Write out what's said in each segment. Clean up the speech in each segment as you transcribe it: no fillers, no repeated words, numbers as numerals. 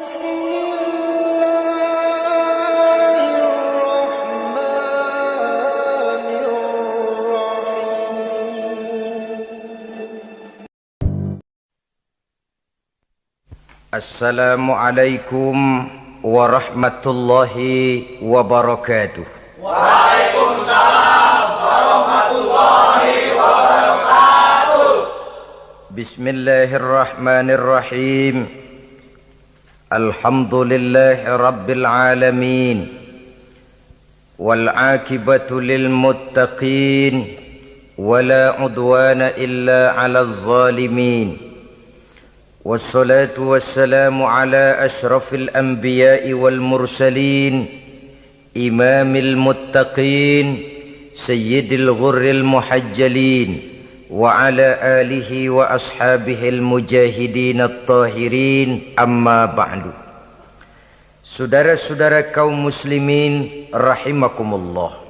Assalamualaikum warahmatullahi wabarakatuh. Waalaikumsalam warahmatullahi wabarakatuh. Bismillahirrahmanirrahim. Alhamdulillahi rabbil alamin. Wal aqibatu lil muttaqin. Wala udwana illa 'alal zalimin. والصلاة والسلام على أشرف الأنبياء والمرسلين إمام المتقين سيد الغر المحجلين وعلى آله وأصحابه المجاهدين الطاهرين أما بعد. Saudara-saudara kaum muslimin rahimakumullah.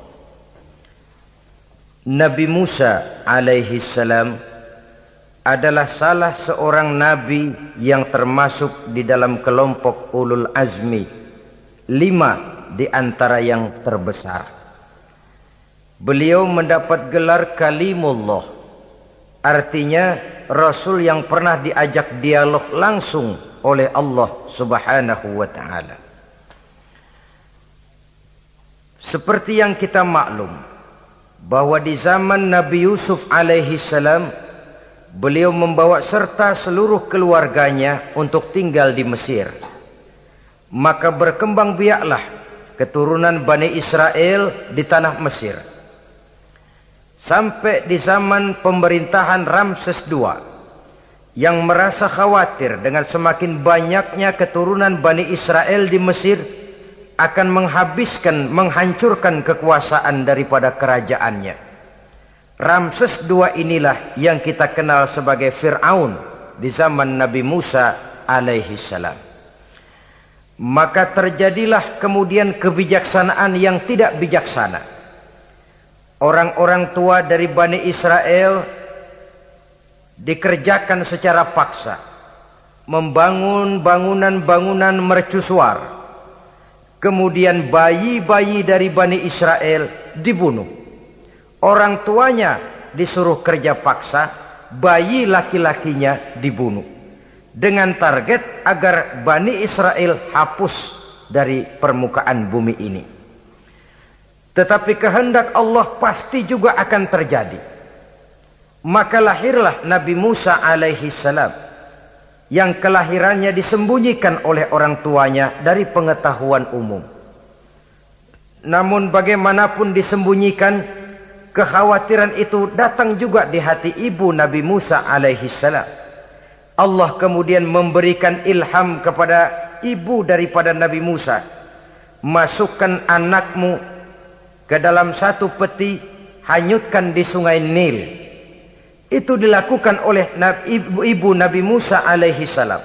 Nabi Musa alaihi salam adalah salah seorang nabi yang termasuk di dalam kelompok ulul azmi, 5 di antara yang terbesar. Beliau mendapat gelar kalimullah, artinya rasul yang pernah diajak dialog langsung oleh Allah subhanahu wa ta'ala. Seperti yang kita maklum bahwa di zaman Nabi Yusuf alaihi salam, beliau membawa serta seluruh keluarganya untuk tinggal di Mesir. Maka berkembang biaklah keturunan Bani Israel di tanah Mesir. Sampai di zaman pemerintahan Ramses II yang merasa khawatir dengan semakin banyaknya keturunan Bani Israel di Mesir akan menghancurkan kekuasaan daripada kerajaannya. Ramses II inilah yang kita kenal sebagai Fir'aun di zaman Nabi Musa alaihi salam. Maka terjadilah kemudian kebijaksanaan yang tidak bijaksana. Orang-orang tua dari Bani Israel dikerjakan secara paksa, membangun bangunan-bangunan mercusuar. Kemudian bayi-bayi dari Bani Israel dibunuh. Orang tuanya disuruh kerja paksa, bayi laki-lakinya dibunuh. Dengan target agar Bani Israel hapus dari permukaan bumi ini. Tetapi kehendak Allah pasti juga akan terjadi. Maka lahirlah Nabi Musa alaihi salam, yang kelahirannya disembunyikan oleh orang tuanya dari pengetahuan umum. Namun bagaimanapun disembunyikan, kekhawatiran itu datang juga di hati ibu Nabi Musa alaihi salam. Allah kemudian memberikan ilham kepada ibu daripada Nabi Musa. Masukkan anakmu ke dalam satu peti, hanyutkan di sungai Nil. Itu dilakukan oleh ibu Nabi Musa alaihi salam.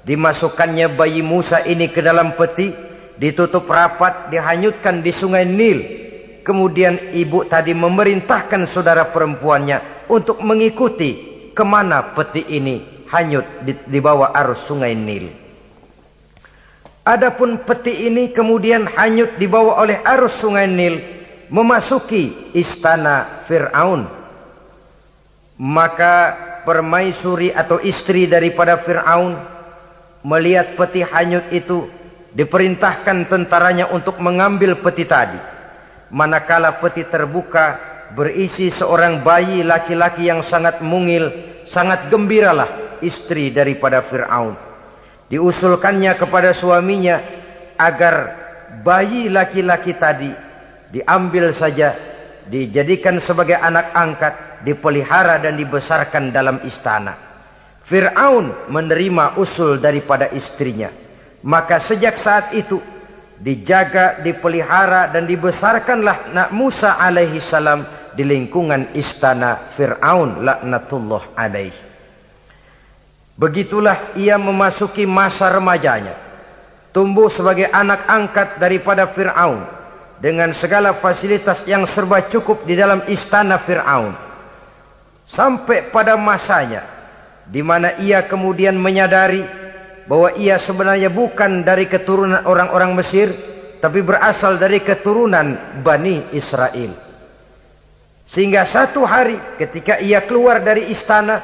Dimasukkannya bayi Musa ini ke dalam peti, ditutup rapat, dihanyutkan di sungai Nil. Kemudian ibu tadi memerintahkan saudara perempuannya untuk mengikuti kemana peti ini hanyut di bawah arus sungai Nil. Adapun peti ini kemudian hanyut dibawa oleh arus sungai Nil memasuki istana Fir'aun. Maka permaisuri atau istri daripada Fir'aun melihat peti hanyut itu, diperintahkan tentaranya untuk mengambil peti tadi. Manakala peti terbuka, berisi seorang bayi laki-laki yang sangat mungil, sangat gembiralah istri daripada Fir'aun. Diusulkannya kepada suaminya agar bayi laki-laki tadi diambil saja, dijadikan sebagai anak angkat, dipelihara dan dibesarkan dalam istana. Fir'aun menerima usul daripada istrinya. Maka sejak saat itu dijaga, dipelihara dan dibesarkanlah Nabi Musa alaihi salam di lingkungan istana Fir'aun laknatullah alaihi. Begitulah ia memasuki masa remajanya, tumbuh sebagai anak angkat daripada Fir'aun dengan segala fasilitas yang serba cukup di dalam istana Fir'aun. Sampai pada masanya di mana ia kemudian menyadari bahwa ia sebenarnya bukan dari keturunan orang-orang Mesir, tapi berasal dari keturunan Bani Israel. Sehingga satu hari ketika ia keluar dari istana,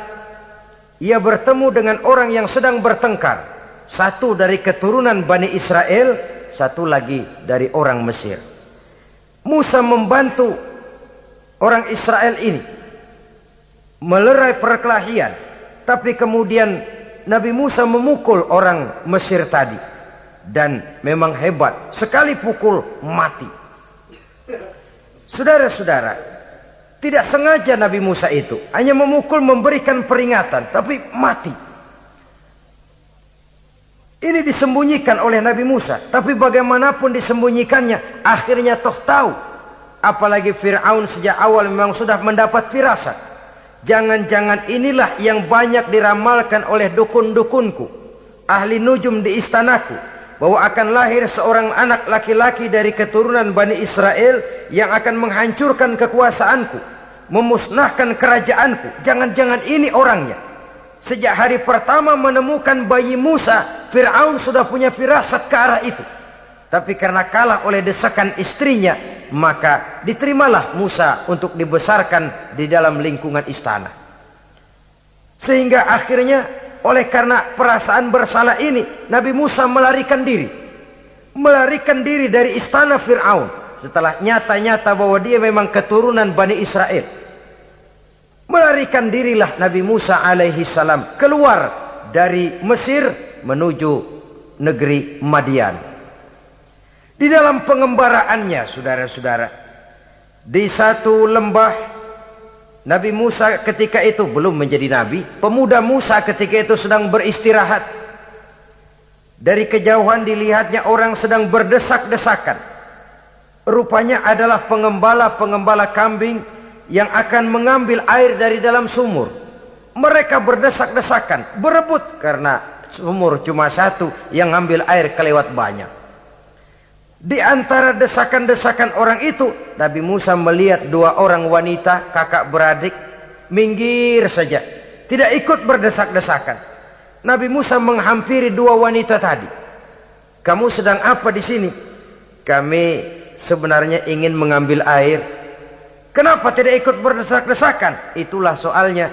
ia bertemu dengan orang yang sedang bertengkar. Satu dari keturunan Bani Israel, satu lagi dari orang Mesir. Musa membantu orang Israel ini melerai perkelahian, tapi kemudian Nabi Musa memukul orang Mesir tadi, dan memang hebat, sekali pukul mati. Saudara-saudara, tidak sengaja Nabi Musa itu hanya memukul, memberikan peringatan, tapi mati. Ini disembunyikan oleh Nabi Musa, tapi bagaimanapun disembunyikannya, akhirnya toh tahu. Apalagi Fir'aun sejak awal memang sudah mendapat firasat. Jangan-jangan inilah yang banyak diramalkan oleh dukun-dukunku, ahli nujum di istanaku, bahwa akan lahir seorang anak laki-laki dari keturunan Bani Israel yang akan menghancurkan kekuasaanku, memusnahkan kerajaanku. Jangan-jangan ini orangnya. Sejak hari pertama menemukan bayi Musa, Fir'aun sudah punya firasat ke arah itu. Tapi karena kalah oleh desakan istrinya, maka diterimalah Musa untuk dibesarkan di dalam lingkungan istana. Sehingga akhirnya oleh karena perasaan bersalah ini, Nabi Musa melarikan diri. Melarikan diri dari istana Fir'aun setelah nyata-nyata bahwa dia memang keturunan Bani Israel. Melarikan dirilah Nabi Musa alaihi salam keluar dari Mesir menuju negeri Madian. Di dalam pengembaraannya, saudara-saudara, di satu lembah, Nabi Musa ketika itu belum menjadi nabi. Pemuda Musa ketika itu sedang beristirahat. Dari kejauhan dilihatnya orang sedang berdesak-desakan. Rupanya adalah pengembala-pengembala kambing yang akan mengambil air dari dalam sumur. Mereka berdesak-desakan, berebut karena sumur cuma satu, yang ngambil air kelewat banyak. Di antara desakan-desakan orang itu, Nabi Musa melihat dua orang wanita kakak beradik minggir saja, tidak ikut berdesak-desakan. Nabi Musa menghampiri dua wanita tadi. Kamu sedang apa di sini? Kami sebenarnya ingin mengambil air. Kenapa tidak ikut berdesak-desakan? Itulah soalnya.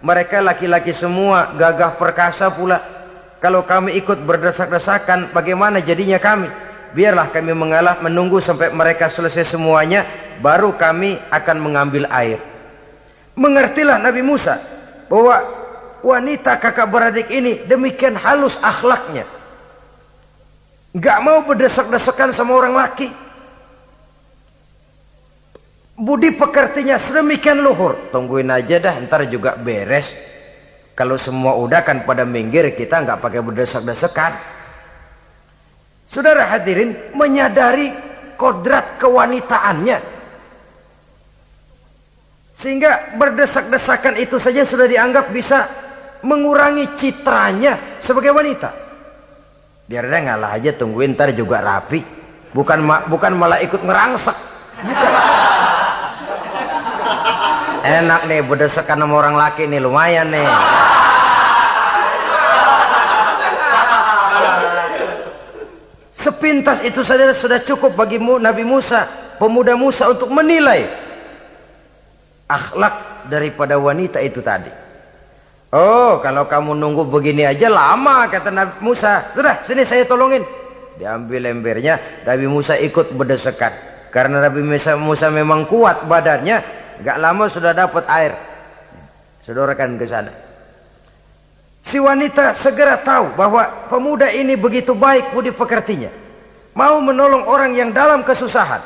Mereka laki-laki semua, gagah perkasa pula. Kalau kami ikut berdesak-desakan, bagaimana jadinya kami? Biarlah kami mengalah, menunggu sampai mereka selesai semuanya, baru kami akan mengambil air. Mengertilah Nabi Musa bahwa wanita kakak beradik ini demikian halus akhlaknya, gak mau berdesak-desakan sama orang laki. Budi pekertinya sedemikian luhur. Tungguin aja dah, ntar juga beres. Kalau semua udah kan pada minggir, kita nggak pakai berdesak-desakan. Saudara hadirin, menyadari kodrat kewanitaannya, sehingga berdesak-desakan itu saja sudah dianggap bisa mengurangi citranya sebagai wanita. Biar dia ngalah aja, tungguin ntar juga rapi. Bukan malah ikut ngerangsek. Bukan. Enak nih berdesakan sama orang laki nih, lumayan nih. Sepintas itu saja sudah cukup bagi Nabi Musa, pemuda Musa, untuk menilai akhlak daripada wanita itu tadi. Oh, kalau kamu nunggu begini aja lama, kata Nabi Musa. Sudah, sini saya tolongin. Diambil embernya, Nabi Musa ikut berdesakan. Karena Nabi Musa memang kuat badannya, gak lama sudah dapat air. Sodorakan ke sana. Si wanita segera tahu bahwa pemuda ini begitu baik budi pekertinya, mau menolong orang yang dalam kesusahan.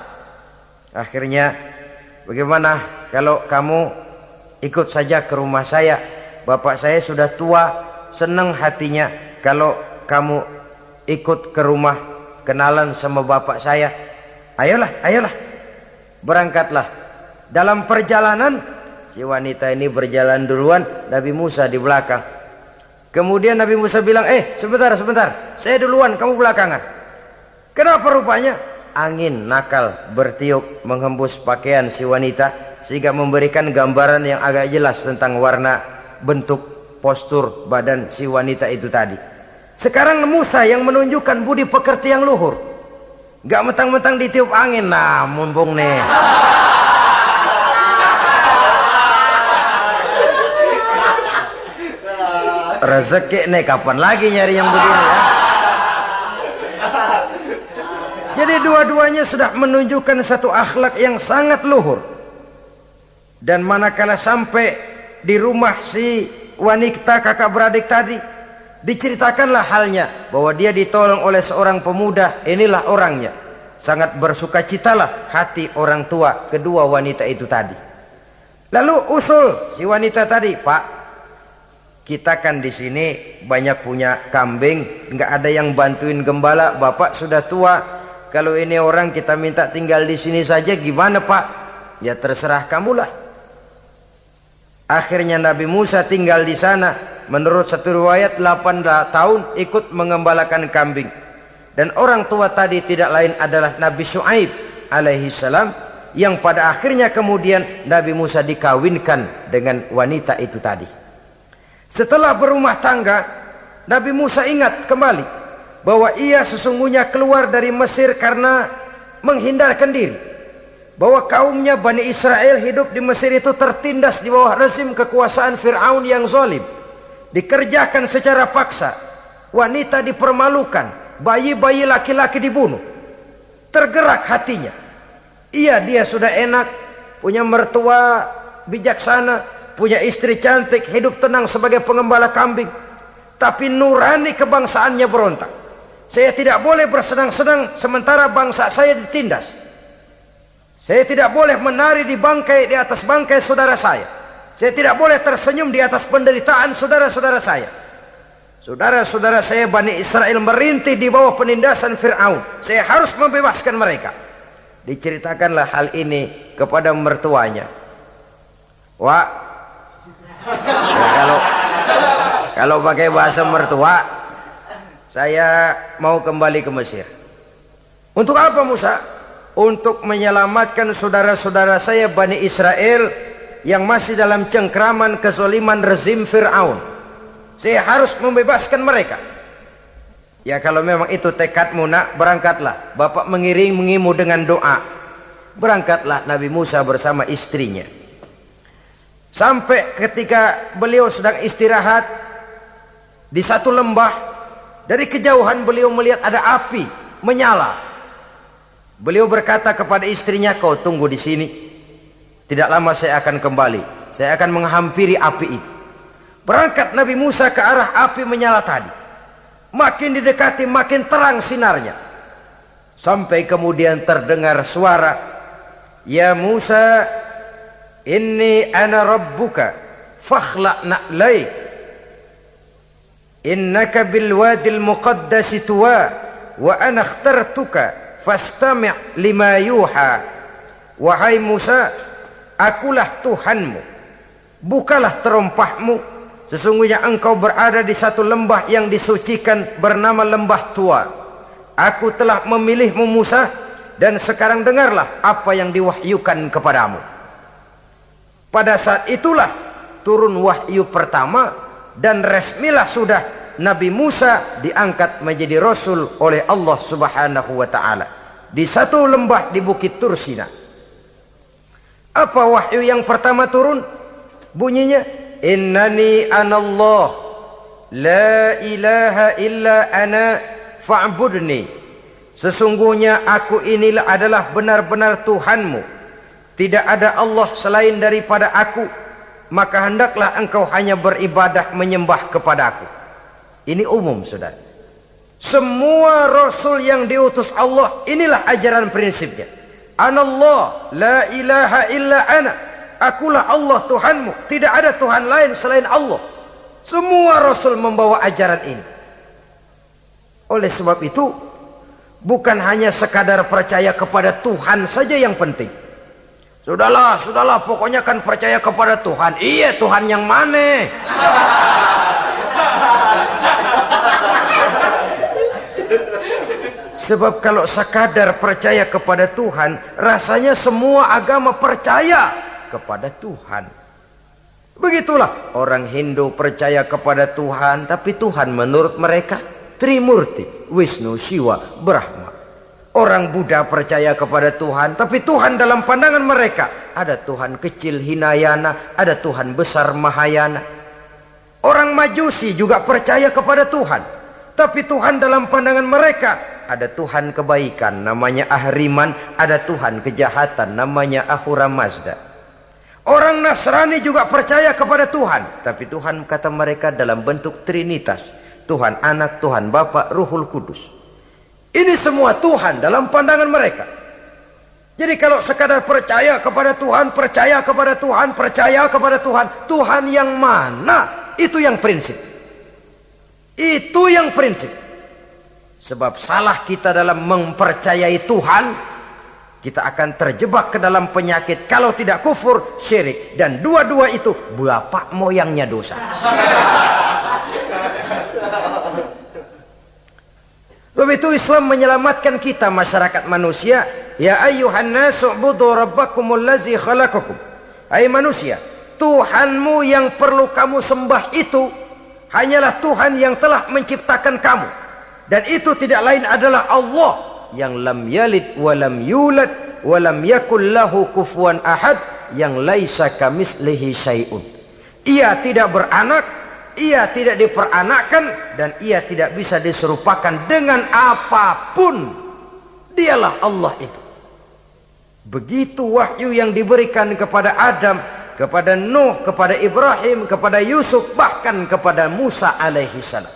Akhirnya, bagaimana kalau kamu ikut saja ke rumah saya? Bapak saya sudah tua, senang hatinya kalau kamu ikut ke rumah, kenalan sama bapak saya. Ayolah, ayolah, berangkatlah. Dalam perjalanan, si wanita ini berjalan duluan, Nabi Musa di belakang. Kemudian Nabi Musa bilang, sebentar, saya duluan, kamu belakangan. Kenapa rupanya? Angin nakal bertiup menghembus pakaian si wanita, sehingga memberikan gambaran yang agak jelas tentang warna, bentuk, postur badan si wanita itu tadi. Sekarang Musa yang menunjukkan budi pekerti yang luhur. Gak mentang-mentang ditiup angin. Nah, mumpung nih. Rezeki nih, kapan lagi nyari yang begini ya? Jadi dua-duanya sudah menunjukkan satu akhlak yang sangat luhur. Dan manakala sampai di rumah si wanita kakak beradik tadi, diceritakanlah halnya bahwa dia ditolong oleh seorang pemuda. Inilah orangnya. Sangat bersukacitalah hati orang tua kedua wanita itu tadi. Lalu usul si wanita tadi, Pak, kita kan di sini banyak punya kambing, nggak ada yang bantuin gembala. Bapak sudah tua. Kalau ini orang kita minta tinggal di sini saja, gimana Pak? Ya terserah kamulah. Akhirnya Nabi Musa tinggal di sana. Menurut satu riwayat 8 tahun ikut mengembalakan kambing. Dan orang tua tadi tidak lain adalah Nabi Syuaib alaihi salam, yang pada akhirnya kemudian Nabi Musa dikawinkan dengan wanita itu tadi. Setelah berumah tangga, Nabi Musa ingat kembali bahwa ia sesungguhnya keluar dari Mesir karena menghindarkan diri. Bahwa kaumnya Bani Israel hidup di Mesir itu tertindas di bawah rezim kekuasaan Fir'aun yang zalim. Dikerjakan secara paksa, wanita dipermalukan, bayi-bayi laki-laki dibunuh. Tergerak hatinya. Dia sudah enak, punya mertua bijaksana, punya istri cantik, hidup tenang sebagai pengembala kambing. Tapi nurani kebangsaannya berontak. Saya tidak boleh bersenang-senang sementara bangsa saya ditindas. Saya tidak boleh menari di atas bangkai saudara saya. Saya tidak boleh tersenyum di atas penderitaan saudara-saudara saya. Saudara-saudara saya Bani Israel merintih di bawah penindasan Fir'aun. Saya harus membebaskan mereka. Diceritakanlah hal ini kepada mertuanya. Wah, ya, kalau pakai bahasa mertua, saya mau kembali ke Mesir. Untuk apa Musa? Untuk menyelamatkan saudara-saudara saya Bani Israel yang masih dalam cengkraman kezaliman rezim Fir'aun. Saya harus membebaskan mereka. Ya kalau memang itu tekadmu nak, berangkatlah. Bapak mengiringimu dengan doa. Berangkatlah Nabi Musa bersama istrinya. Sampai ketika beliau sedang istirahat di satu lembah, dari kejauhan beliau melihat ada api menyala. Beliau berkata kepada istrinya, kau tunggu di sini. Tidak lama saya akan kembali. Saya akan menghampiri api itu. Berangkat Nabi Musa ke arah api menyala tadi. Makin didekati makin terang sinarnya. Sampai kemudian terdengar suara, ya Musa, inni ana rabbuka fakhla' na'laik. Innaka bil wadil muqaddasi tuwa wa ana ikhtartuka fastami' lima yuha. Wahai Musa, akulah Tuhanmu, bukalah terompahmu. Sesungguhnya engkau berada di satu lembah yang disucikan bernama lembah tua. Aku telah memilihmu Musa, dan sekarang dengarlah apa yang diwahyukan kepadamu. Pada saat itulah turun wahyu pertama, dan resmilah sudah Nabi Musa diangkat menjadi Rasul oleh Allah Subhanahu wa ta'ala di satu lembah di Bukit Tursina. Apa wahyu yang pertama turun? Bunyinya, innani anallah la ilaha illa ana fa'budni. Sesungguhnya aku inilah adalah benar-benar Tuhanmu, tidak ada Allah selain daripada aku, maka hendaklah engkau hanya beribadah menyembah kepadaku. Ini umum saudara. Semua Rasul yang diutus Allah, inilah ajaran prinsipnya. Anallah la ilaha illa ana. Akulah Allah Tuhanmu, tidak ada Tuhan lain selain Allah. Semua Rasul membawa ajaran ini. Oleh sebab itu, bukan hanya sekadar percaya kepada Tuhan saja yang penting. Sudahlah, pokoknya kan percaya kepada Tuhan. Iya, Tuhan yang mana? Sebab kalau sekadar percaya kepada Tuhan, rasanya semua agama percaya kepada Tuhan. Begitulah orang Hindu percaya kepada Tuhan, tapi Tuhan menurut mereka Trimurti, Wisnu, Siwa, Brahma. Orang Buddha percaya kepada Tuhan, tapi Tuhan dalam pandangan mereka ada Tuhan kecil Hinayana, ada Tuhan besar Mahayana. Orang Majusi juga percaya kepada Tuhan, tapi Tuhan dalam pandangan mereka ada Tuhan kebaikan namanya Ahriman, ada Tuhan kejahatan namanya Ahura Mazda. Orang Nasrani juga percaya kepada Tuhan, tapi Tuhan kata mereka dalam bentuk Trinitas, Tuhan Anak, Tuhan Bapa, Ruhul Kudus. Ini semua Tuhan dalam pandangan mereka. Jadi kalau sekadar percaya kepada Tuhan, percaya kepada Tuhan, percaya kepada Tuhan, Tuhan yang mana? Itu yang prinsip. Itu yang prinsip. Sebab salah kita dalam mempercayai Tuhan, kita akan terjebak ke dalam penyakit kalau tidak kufur, syirik. Dan dua-dua itu bapak moyangnya dosa. Sebab itu Islam menyelamatkan kita masyarakat manusia. Ya ayyuhan nasu ubudu rabbakumul ladzi khalaqakum. Hai manusia, Tuhanmu yang perlu kamu sembah itu hanyalah Tuhan yang telah menciptakan kamu. Dan itu tidak lain adalah Allah yang lam yalid wa lam yulad wa lam yakul lahu kufuwan ahad, yang laisa kamislihi syai'un. Ia tidak beranak, ia tidak diperanakkan, dan ia tidak bisa diserupakan dengan apapun. Dialah Allah itu. Begitu wahyu yang diberikan kepada Adam, kepada Nuh, kepada Ibrahim, kepada Yusuf, bahkan kepada Musa alaihi salam.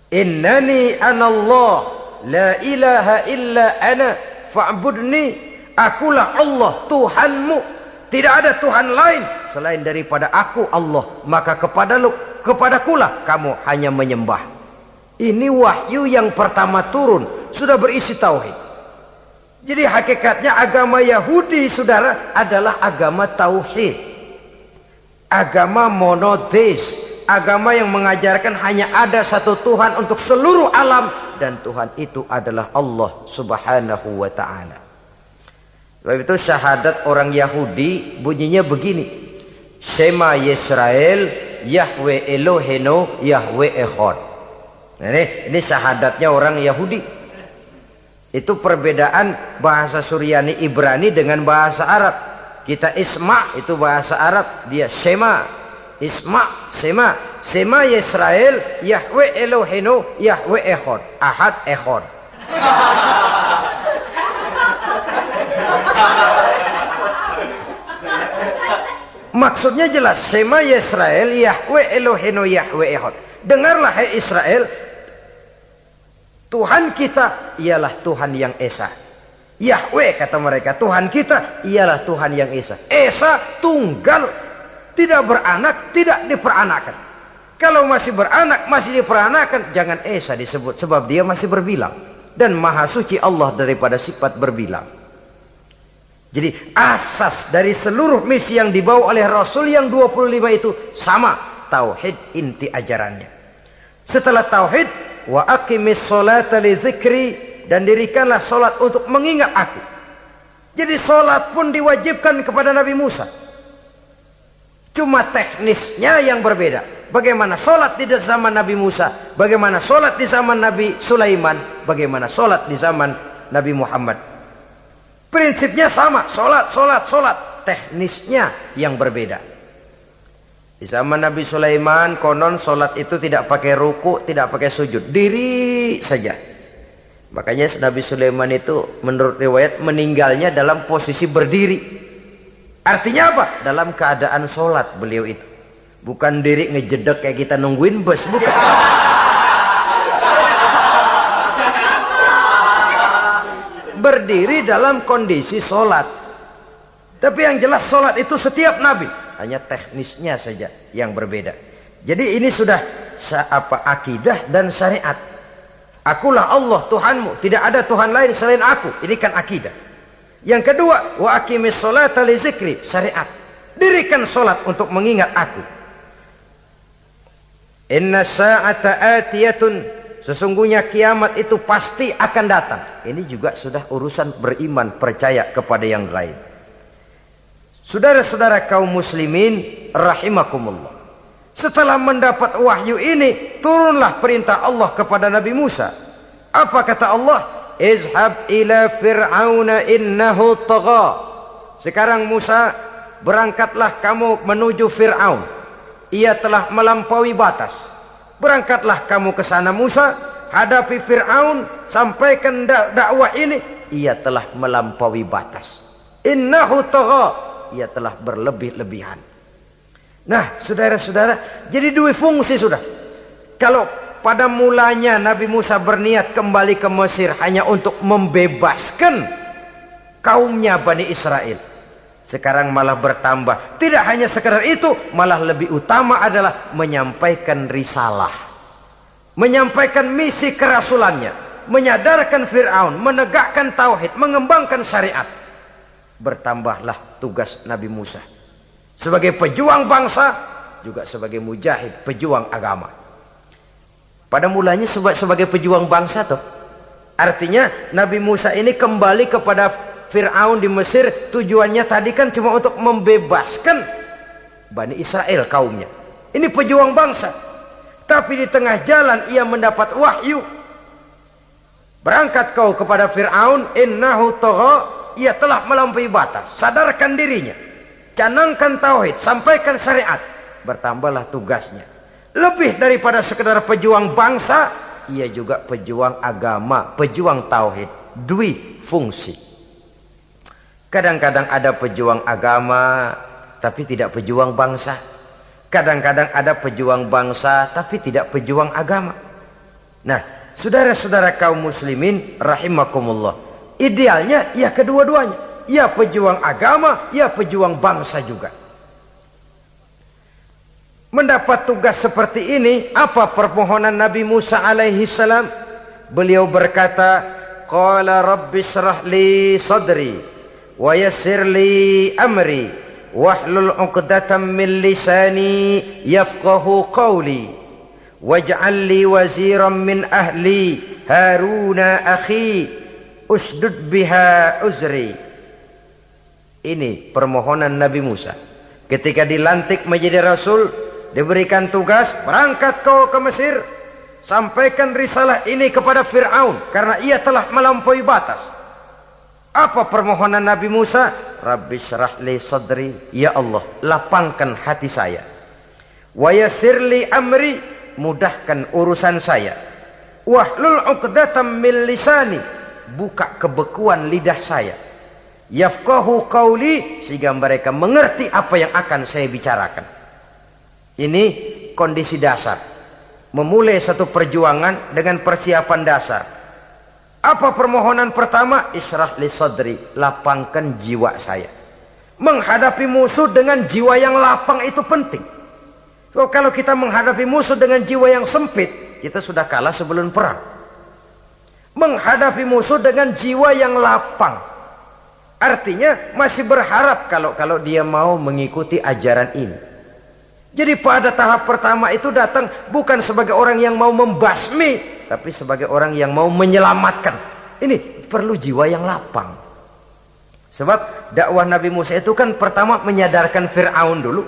Innani anallah la ilaha illa ana fa'budni. Akulah Allah Tuhanmu, tidak ada Tuhan lain selain daripada aku Allah, maka kepadakulah kamu hanya menyembah. Ini wahyu yang pertama turun, sudah berisi tauhid. Jadi hakikatnya agama Yahudi, saudara, adalah agama tauhid, agama monoteis, agama yang mengajarkan hanya ada satu Tuhan untuk seluruh alam, dan Tuhan itu adalah Allah subhanahu wa ta'ala. Sebab itu syahadat orang Yahudi bunyinya begini: Shema Yisrael Yahweh Elohenu Yahweh Echad. Nah, ini syahadatnya orang Yahudi. Itu perbedaan bahasa Suryani Ibrani dengan bahasa Arab. Kita Isma itu bahasa Arab, dia Shema. Isma, Shema. Shema Yisrael Yahweh Elohenu Yahweh Echad. Ahad Echad. Maksudnya jelas, Shema Yisrael Yahweh Elohenu Yahweh Echad. Dengarlah hai Israel, Tuhan kita ialah Tuhan yang Esa. Yahweh kata mereka, Tuhan kita ialah Tuhan yang Esa. Esa tunggal, tidak beranak, tidak diperanakan. Kalau masih beranak, masih diperanakan, jangan Esa disebut, sebab dia masih berbilang. Dan maha suci Allah daripada sifat berbilang. Jadi asas dari seluruh misi yang dibawa oleh Rasul yang 25 itu sama, tauhid inti ajarannya. Setelah tauhid, wa aqimis sholata li dzikri, dan dirikanlah solat untuk mengingat aku. Jadi solat pun diwajibkan kepada Nabi Musa. Cuma teknisnya yang berbeda. Bagaimana solat di zaman Nabi Musa, bagaimana solat di zaman Nabi Sulaiman, bagaimana solat di zaman Nabi Muhammad. Prinsipnya sama, solat. Teknisnya yang berbeda. Di zaman Nabi Sulaiman, konon solat itu tidak pakai ruku, tidak pakai sujud, diri saja. Makanya Nabi Sulaiman itu menurut riwayat meninggalnya dalam posisi berdiri. Artinya apa? Dalam keadaan solat beliau itu. Bukan diri ngejedek kayak kita nungguin bus, bukan. Berdiri dalam kondisi solat. Tapi yang jelas solat itu setiap Nabi, hanya teknisnya saja yang berbeda. Jadi ini sudah akidah dan syariat. Akulah Allah Tuhanmu, tidak ada Tuhan lain selain aku. Ini kan akidah. Yang kedua, wa aqimis sholata li dzikri, syariat. Dirikan solat untuk mengingat aku. Inna sa'ata atiyatun, sesungguhnya kiamat itu pasti akan datang. Ini juga sudah urusan beriman, percaya kepada yang gaib. Saudara-saudara kaum muslimin rahimakumullah. Setelah mendapat wahyu ini, turunlah perintah Allah kepada Nabi Musa. Apa kata Allah? Izhab ila fir'auna innahu tagha. Sekarang Musa, berangkatlah kamu menuju Fir'aun. Ia telah melampaui batas. Berangkatlah kamu ke sana Musa, hadapi Fir'aun, sampaikan dakwah ini. Ia telah melampaui batas. Innahu tagha. Ia telah berlebih-lebihan. Nah, saudara-saudara, jadi dua fungsi sudah. Kalau pada mulanya Nabi Musa berniat kembali ke Mesir hanya untuk membebaskan kaumnya Bani Israel, sekarang malah bertambah. Tidak hanya sekedar itu, malah lebih utama adalah menyampaikan risalah, menyampaikan misi kerasulannya, menyadarkan Fir'aun, menegakkan tauhid, mengembangkan syariat. Bertambahlah tugas Nabi Musa sebagai pejuang bangsa, juga sebagai mujahid, pejuang agama. Pada mulanya sebagai pejuang bangsa tuh. Artinya Nabi Musa ini kembali kepada Fir'aun di Mesir, tujuannya tadi kan cuma untuk membebaskan Bani Israel kaumnya. Ini pejuang bangsa. Tapi di tengah jalan ia mendapat wahyu. Berangkat kau kepada Fir'aun, innahu tagha, ia telah melampaui batas. Sadarkan dirinya, canangkan tauhid, sampaikan syariat. Bertambahlah tugasnya. Lebih daripada sekedar pejuang bangsa, ia juga pejuang agama, pejuang tauhid. Dwi fungsi. Kadang-kadang ada pejuang agama tapi tidak pejuang bangsa. Kadang-kadang ada pejuang bangsa tapi tidak pejuang agama. Nah, saudara-saudara kaum muslimin rahimakumullah, idealnya ya kedua-duanya. Ya pejuang agama, ya pejuang bangsa juga. Mendapat tugas seperti ini, apa permohonan Nabi Musa alaihi salam? Beliau berkata, qala rabbi shrah li sadri wa yassir li amri wahlul 'uqdatam min lisani yafqahu qawli waj'al li waziran min ahli Haruna akhi usdud biha uzri. Ini permohonan Nabi Musa. Ketika dilantik menjadi rasul, diberikan tugas, berangkat kau ke Mesir, sampaikan risalah ini kepada Fir'aun karena ia telah melampaui batas. Apa permohonan Nabi Musa? Rabbi syrah li sadri, ya Allah, lapangkan hati saya. Wa yassir li amri, mudahkan urusan saya. Wahlul 'uqdatam min lisani, buka kebekuan lidah saya. Yafqahu qawli, sehingga mereka mengerti apa yang akan saya bicarakan. Ini kondisi dasar. Memulai satu perjuangan dengan persiapan dasar. Apa permohonan pertama? Isyrah li sadri, lapangkan jiwa saya. Menghadapi musuh dengan jiwa yang lapang itu penting. So, kalau kita menghadapi musuh dengan jiwa yang sempit, kita sudah kalah sebelum perang. Menghadapi musuh dengan jiwa yang lapang, artinya masih berharap kalau dia mau mengikuti ajaran ini. Jadi pada tahap pertama itu datang bukan sebagai orang yang mau membasmi, tapi sebagai orang yang mau menyelamatkan. Ini perlu jiwa yang lapang. Sebab dakwah Nabi Musa itu kan pertama menyadarkan Fir'aun dulu.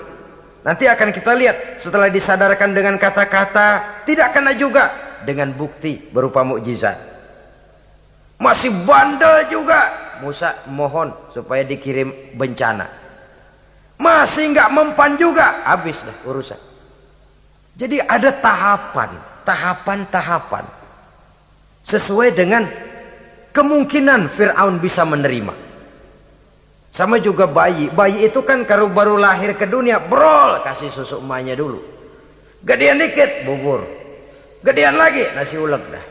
Nanti akan kita lihat setelah disadarkan dengan kata-kata, tidak kena juga dengan bukti berupa mukjizat. Masih bandel juga. Musa mohon supaya dikirim bencana. Masih nggak mempan juga, habis dah urusan. Jadi ada tahapan sesuai dengan kemungkinan Fir'aun bisa menerima. Sama juga bayi itu kan kalau baru lahir ke dunia, brol, kasih susu emaknya dulu. Gedean dikit, bubur. Gedean lagi, nasi ulek dah.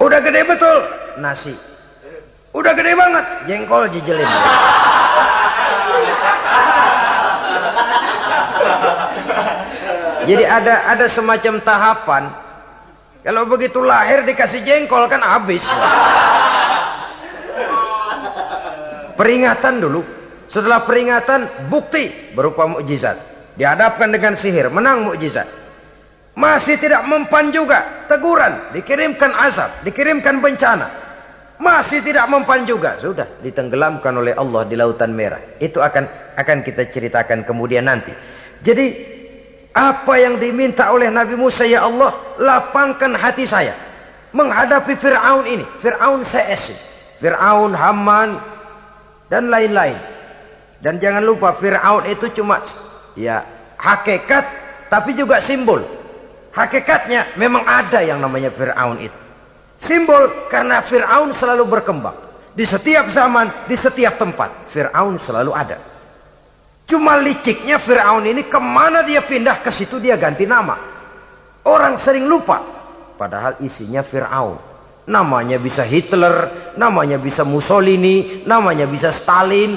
Udah gede betul, nasi. Udah gede banget, jengkol jijelin. Jadi ada semacam tahapan. Kalau begitu lahir dikasih jengkol kan habis. Peringatan dulu. Setelah peringatan, bukti berupa mukjizat. Dihadapkan dengan sihir, menang mukjizat. Masih tidak mempan juga, teguran, dikirimkan azab, dikirimkan bencana. Masih tidak mempan juga, sudah ditenggelamkan oleh Allah di Lautan Merah. Itu akan akan kita ceritakan kemudian nanti. Jadi apa yang diminta oleh Nabi Musa, ya Allah, lapangkan hati saya menghadapi Fir'aun ini. Fir'aun CS, Fir'aun, Haman, dan lain-lain. Dan jangan lupa Fir'aun itu cuma ya hakikat, tapi juga simbol. Hakikatnya memang ada yang namanya Fir'aun itu. Simbol karena Fir'aun selalu berkembang. Di setiap zaman, di setiap tempat, Fir'aun selalu ada. Cuma liciknya Fir'aun ini kemana dia pindah, ke situ dia ganti nama. Orang sering lupa. Padahal isinya Fir'aun. Namanya bisa Hitler, namanya bisa Mussolini, namanya bisa Stalin.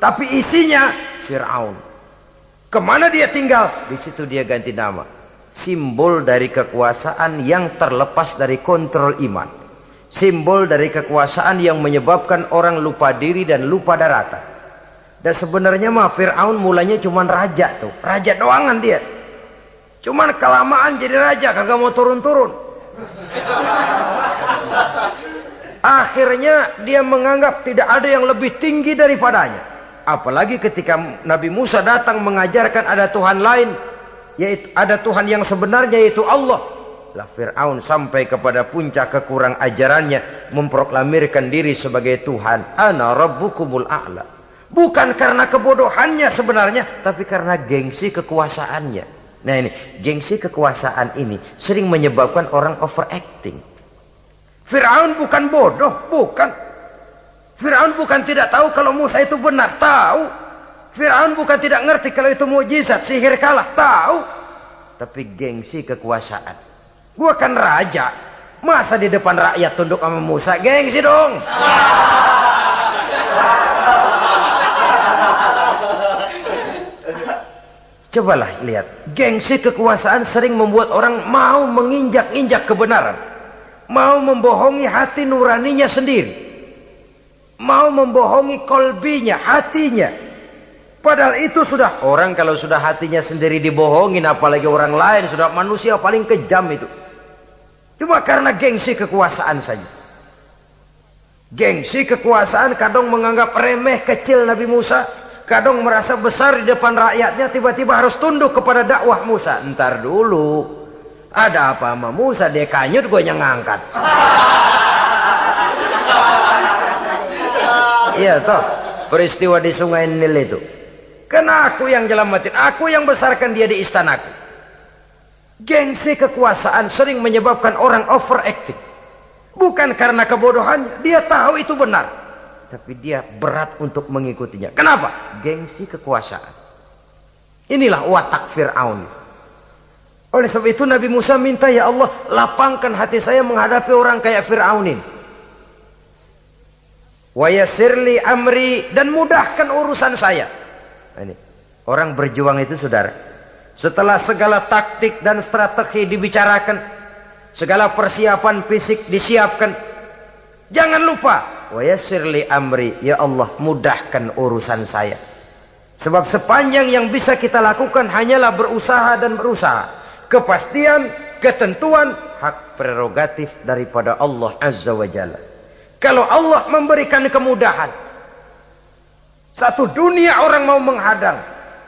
Tapi isinya Fir'aun. Kemana dia tinggal, di situ dia ganti nama. Simbol dari kekuasaan yang terlepas dari kontrol iman. Simbol dari kekuasaan yang menyebabkan orang lupa diri dan lupa daratan. Dan sebenarnya mah Fir'aun mulanya cuman raja tuh. Raja doangan dia. Cuman kelamaan jadi raja, kagak mau turun-turun. Akhirnya dia menganggap tidak ada yang lebih tinggi daripadanya. Apalagi ketika Nabi Musa datang mengajarkan ada Tuhan lain, yaitu ada Tuhan yang sebenarnya, yaitu Allah. Lah Fir'aun sampai kepada puncak kekurang ajarannya, memproklamirkan diri sebagai Tuhan. Ana rabbukumul a'la. Bukan karena kebodohannya sebenarnya, tapi karena gengsi kekuasaannya. Nah ini, gengsi kekuasaan ini sering menyebabkan orang overacting. Fir'aun bukan bodoh, bukan. Fir'aun bukan tidak tahu kalau Musa itu benar, tahu. Fir'aun bukan tidak ngerti kalau itu mukjizat, sihir kalah, tahu. Tapi gengsi kekuasaan. Gua kan raja, masa di depan rakyat tunduk sama Musa? Gengsi dong. Cobalah lihat, gengsi kekuasaan sering membuat orang mau menginjak-injak kebenaran, mau membohongi hati nuraninya sendiri, mau membohongi kolbinya, hatinya. Padahal itu sudah, orang kalau sudah hatinya sendiri dibohongin, apalagi orang lain, sudah manusia paling kejam itu. Cuma karena gengsi kekuasaan saja. Gengsi kekuasaan kadang menganggap remeh kecil Nabi Musa, kadang merasa besar di depan rakyatnya, tiba-tiba harus tunduk kepada dakwah Musa. Ntar dulu, ada apa sama Musa? Dia kanyut, gue yang ngangkat. Iya toh, peristiwa di Sungai Nil itu. Karena aku yang nyelamatin, aku yang besarkan dia di istanaku. Gengsi kekuasaan sering menyebabkan orang overacting. Bukan karena kebodohannya, dia tahu itu benar, tapi dia berat untuk mengikutinya. Kenapa? Gengsi kekuasaan. Inilah watak Fir'aun. Oleh sebab itu Nabi Musa minta, ya Allah, lapangkan hati saya menghadapi orang kayak Fir'aun ini. Wa yassirli amri, dan mudahkan urusan saya. Ini orang berjuang itu, saudara. Setelah segala taktik dan strategi dibicarakan, segala persiapan fisik disiapkan, jangan lupa wa yassirli amri, ya Allah, mudahkan urusan saya. Sebab sepanjang yang bisa kita lakukan hanyalah berusaha dan berusaha. Kepastian, ketentuan, hak prerogatif daripada Allah Azza wa Jalla. Kalau Allah memberikan kemudahan, satu dunia orang mau menghadang,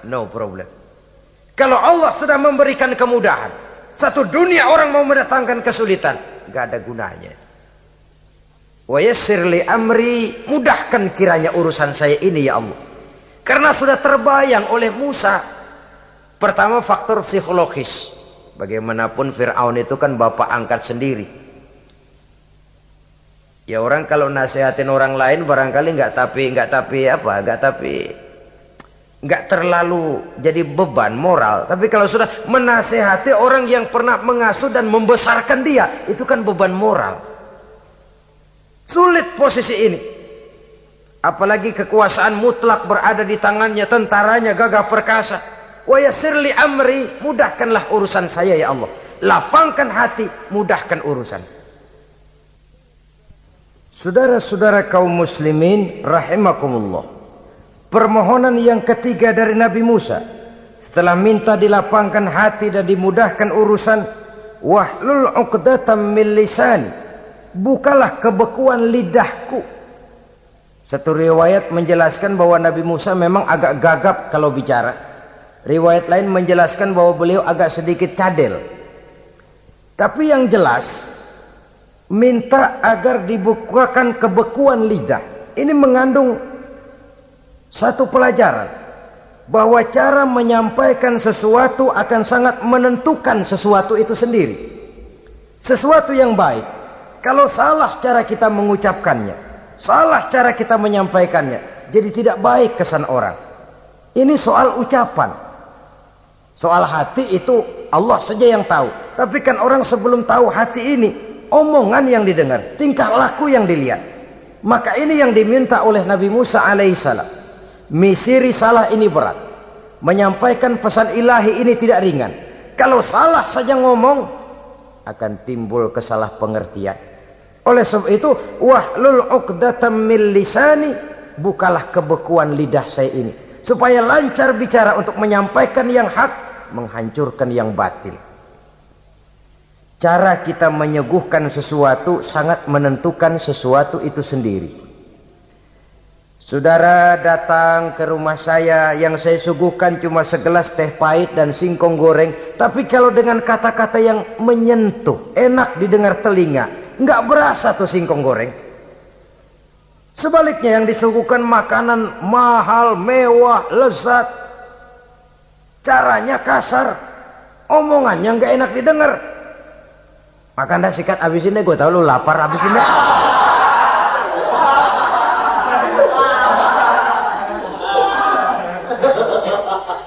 no problem. Kalau Allah sudah memberikan kemudahan, satu dunia orang mau mendatangkan kesulitan, gak ada gunanya. Wa yassirli amri, mudahkan kiranya urusan saya ini, ya Allah. Karena sudah terbayang oleh Musa. Pertama, faktor psikologis. Bagaimanapun Fir'aun itu kan bapak angkat sendiri. Ya orang kalau nasihatin orang lain barangkali nggak terlalu jadi beban moral. Tapi kalau sudah menasehati orang yang pernah mengasuh dan membesarkan dia, itu kan beban moral. Sulit posisi ini. Apalagi kekuasaan mutlak berada di tangannya, tentaranya gagah perkasa. Wa yassirli amri, mudahkanlah urusan saya, ya Allah. Lapangkan hati, mudahkan urusan. Saudara-saudara kaum muslimin rahimakumullah. Permohonan yang ketiga dari Nabi Musa, setelah minta dilapangkan hati dan dimudahkan urusan, wahlul 'uqdatam min lisani, bukalah kebekuan lidahku Satu riwayat menjelaskan bahwa Nabi Musa memang agak gagap kalau bicara. Riwayat lain menjelaskan bahwa beliau agak sedikit cadel. Tapi yang jelas, minta agar dibukakan kebekuan lidah. Ini mengandung satu pelajaran, bahwa cara menyampaikan sesuatu akan sangat menentukan sesuatu itu sendiri. Sesuatu yang baik, kalau salah cara kita mengucapkannya, salah cara kita menyampaikannya, jadi tidak baik kesan orang. Ini soal ucapan. Soal hati itu Allah saja yang tahu. Tapi kan orang sebelum tahu hati ini, omongan yang didengar, tingkah laku yang dilihat. Maka ini yang diminta oleh Nabi Musa alaihissalam. Misi risalah ini berat. Menyampaikan pesan ilahi ini tidak ringan. Kalau salah saja ngomong, akan timbul kesalah pengertian. Oleh sebab itu, wahlul 'uqdatam min lisani, bukalah kebekuan lidah saya ini, supaya lancar bicara untuk menyampaikan yang hak, menghancurkan yang batil. Cara kita menyuguhkan sesuatu sangat menentukan sesuatu itu sendiri. Saudara datang ke rumah saya, yang saya suguhkan cuma segelas teh pahit dan singkong goreng, tapi kalau dengan kata-kata yang menyentuh, enak didengar telinga, nggak berasa tuh singkong goreng. Sebaliknya yang disuguhkan makanan mahal, mewah, lezat, caranya kasar, omongannya nggak enak didengar. Makan dah sikat abisin deh, gue tahu lu lapar, abisin deh.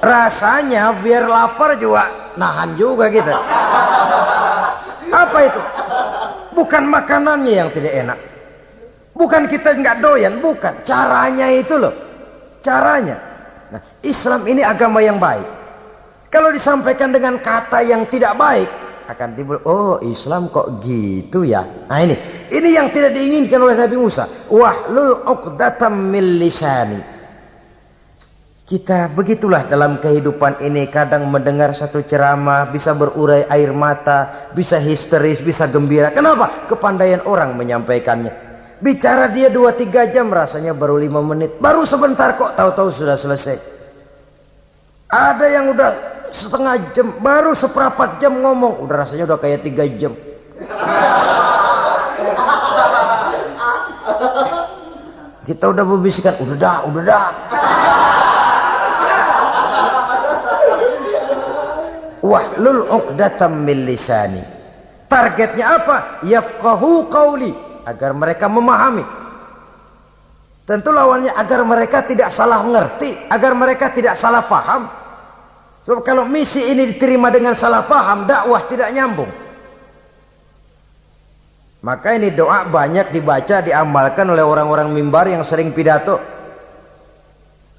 Rasanya biar lapar juga nahan juga gitu. Apa itu? Bukan makanannya yang tidak enak, bukan kita nggak doyan, bukan, caranya itu loh, caranya. Nah, Islam ini agama yang baik. Kalau disampaikan dengan kata yang tidak baik, akan timbul, oh Islam kok gitu ya. Nah ini yang tidak diinginkan oleh Nabi Musa. Wahlul 'uqdatam min lisani. Kita begitulah dalam kehidupan ini, kadang mendengar satu ceramah bisa berurai air mata, bisa histeris, bisa gembira. Kenapa? Kepandaian orang menyampaikannya. Bicara dia 2-3 jam, rasanya baru 5 menit, baru sebentar kok tahu-tahu sudah selesai. Ada yang udah setengah jam, baru seperempat jam ngomong, udah rasanya udah kayak 3 jam. Kita udah berbisikan, udah dah. Wahlul 'uqdatam min lisani. Targetnya apa? Yafqahu qauli, agar mereka memahami. Tentu lawannya agar mereka tidak salah mengerti, agar mereka tidak salah paham. Sebab kalau misi ini diterima dengan salah paham, dakwah tidak nyambung. Maka ini doa banyak dibaca, diamalkan oleh orang-orang mimbar yang sering pidato.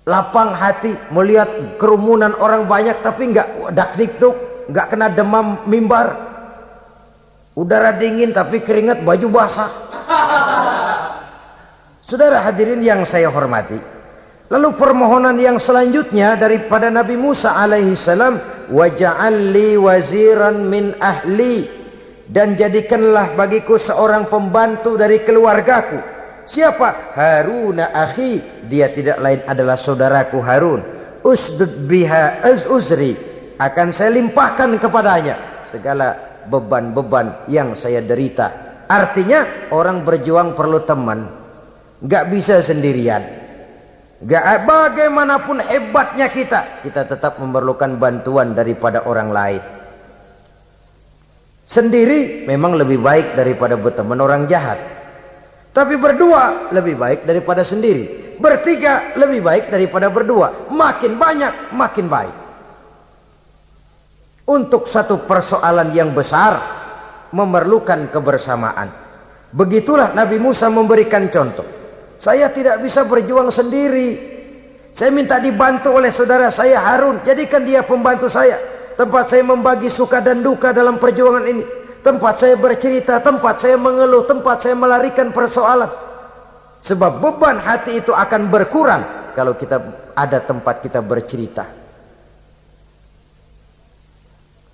Lapang hati melihat kerumunan orang banyak, tapi nggak dak-dikduk, nggak kena demam mimbar. Udara dingin tapi keringat, baju basah. Saudara hadirin yang saya hormati, lalu permohonan yang selanjutnya daripada Nabi Musa alaihissalam, waj'al li waziran min ahli, dan jadikanlah bagiku seorang pembantu dari keluargaku. Siapa? Haruna akhi, dia tidak lain adalah saudaraku Harun. Usdud biha uzri, akan saya limpahkan kepadanya segala beban-beban yang saya derita. Artinya orang berjuang perlu teman, nggak bisa sendirian. Nggak, bagaimanapun hebatnya kita tetap memerlukan bantuan daripada orang lain. Sendiri memang lebih baik daripada berteman orang jahat. Tapi berdua lebih baik daripada sendiri. Bertiga lebih baik daripada berdua. Makin banyak makin baik. Untuk satu persoalan yang besar memerlukan kebersamaan. Begitulah Nabi Musa memberikan contoh. Saya tidak bisa berjuang sendiri. Saya minta dibantu oleh saudara saya Harun. Jadikan dia pembantu saya. Tempat saya membagi suka dan duka dalam perjuangan ini. Tempat saya bercerita, tempat saya mengeluh, tempat saya melarikan persoalan. Sebab beban hati itu akan berkurang kalau kita ada tempat kita bercerita.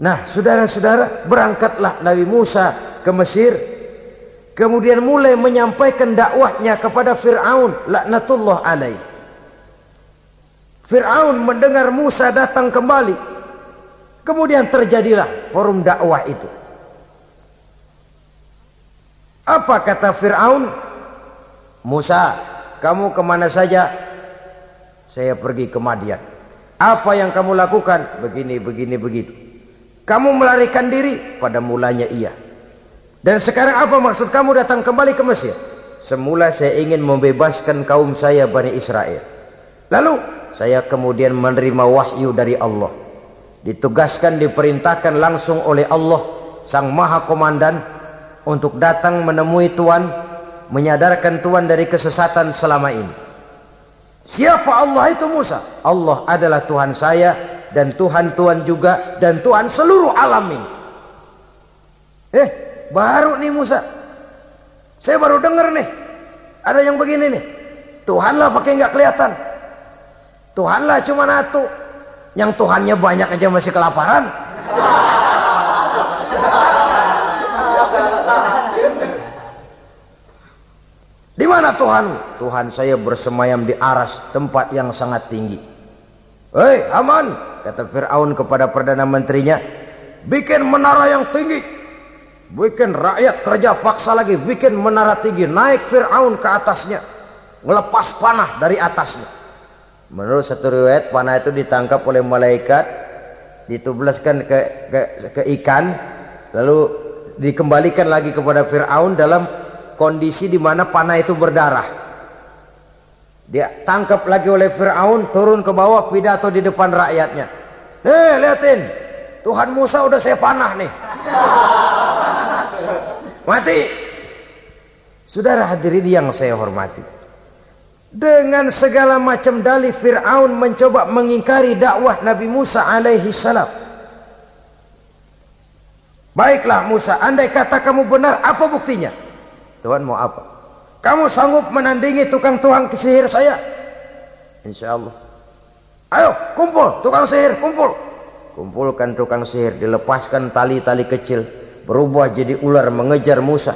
Nah, saudara-saudara, berangkatlah Nabi Musa ke Mesir. kemudian mulai menyampaikan dakwahnya kepada Fir'aun laknatullah alaih. Fir'aun mendengar Musa datang kembali, kemudian terjadilah forum dakwah itu. Apa kata Fir'aun? Musa, kamu kemana saja? Saya pergi ke Madian. Apa yang kamu lakukan? Begini, begini, begitu. Kamu melarikan diri? Pada mulanya iya. Dan sekarang apa maksud kamu datang kembali ke Mesir? Semula saya ingin membebaskan kaum saya Bani Israel. Lalu saya kemudian menerima wahyu dari Allah. Ditugaskan, diperintahkan langsung oleh Allah Sang Maha Komandan untuk datang menemui Tuhan, menyadarkan Tuhan dari kesesatan selama ini. Siapa Allah itu Musa? Allah adalah Tuhan saya dan Tuhan-Tuhan juga dan Tuhan seluruh alam ini. Baru nih Musa, saya baru dengar nih ada yang begini nih. Tuhanlah pakai nggak kelihatan, Tuhanlah cuma satu, yang Tuhannya banyak aja masih kelaparan. Di mana Tuhan? Tuhan saya bersemayam di aras, tempat yang sangat tinggi. Hei Haman, kata Fir'aun kepada Perdana Menterinya, bikin menara yang tinggi, bikin rakyat kerja paksa lagi, bikin menara tinggi. Naik Fir'aun ke atasnya, ngelepas panah dari atasnya. Menurut satu riwayat, panah itu ditangkap oleh malaikat, ditublaskan ke ikan, lalu dikembalikan lagi kepada Fir'aun dalam kondisi di mana panah itu berdarah. Dia tangkap lagi oleh Fir'aun, turun ke bawah, pidato di depan rakyatnya. Liatin, Tuhan Musa udah saya panah nih. Mati. Saudara hadirin yang saya hormati, dengan segala macam dalih Fir'aun mencoba mengingkari dakwah Nabi Musa alaihi salam. Baiklah Musa, andai kata kamu benar, apa buktinya? Tuhan mau apa? Kamu sanggup menandingi tukang sihir saya? Insya Allah. Ayo kumpul tukang sihir, kumpul. Kumpulkan tukang sihir, dilepaskan tali-tali kecil, berubah jadi ular mengejar Musa.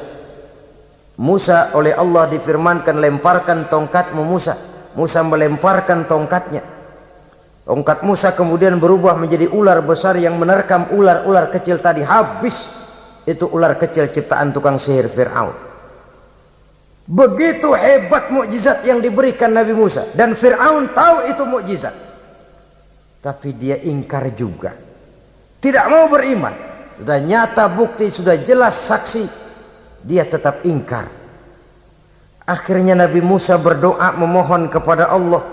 Musa oleh Allah difirmankan, lemparkan tongkatmu Musa. Musa melemparkan tongkatnya. Tongkat Musa kemudian berubah menjadi ular besar yang menerkam ular-ular kecil tadi. Habis itu ular kecil ciptaan tukang sihir Fir'aun. Begitu hebat mukjizat yang diberikan Nabi Musa, dan Fir'aun tahu itu mukjizat, tapi dia ingkar juga, tidak mau beriman. Sudah nyata bukti, sudah jelas saksi, dia tetap ingkar. Akhirnya Nabi Musa berdoa memohon kepada Allah,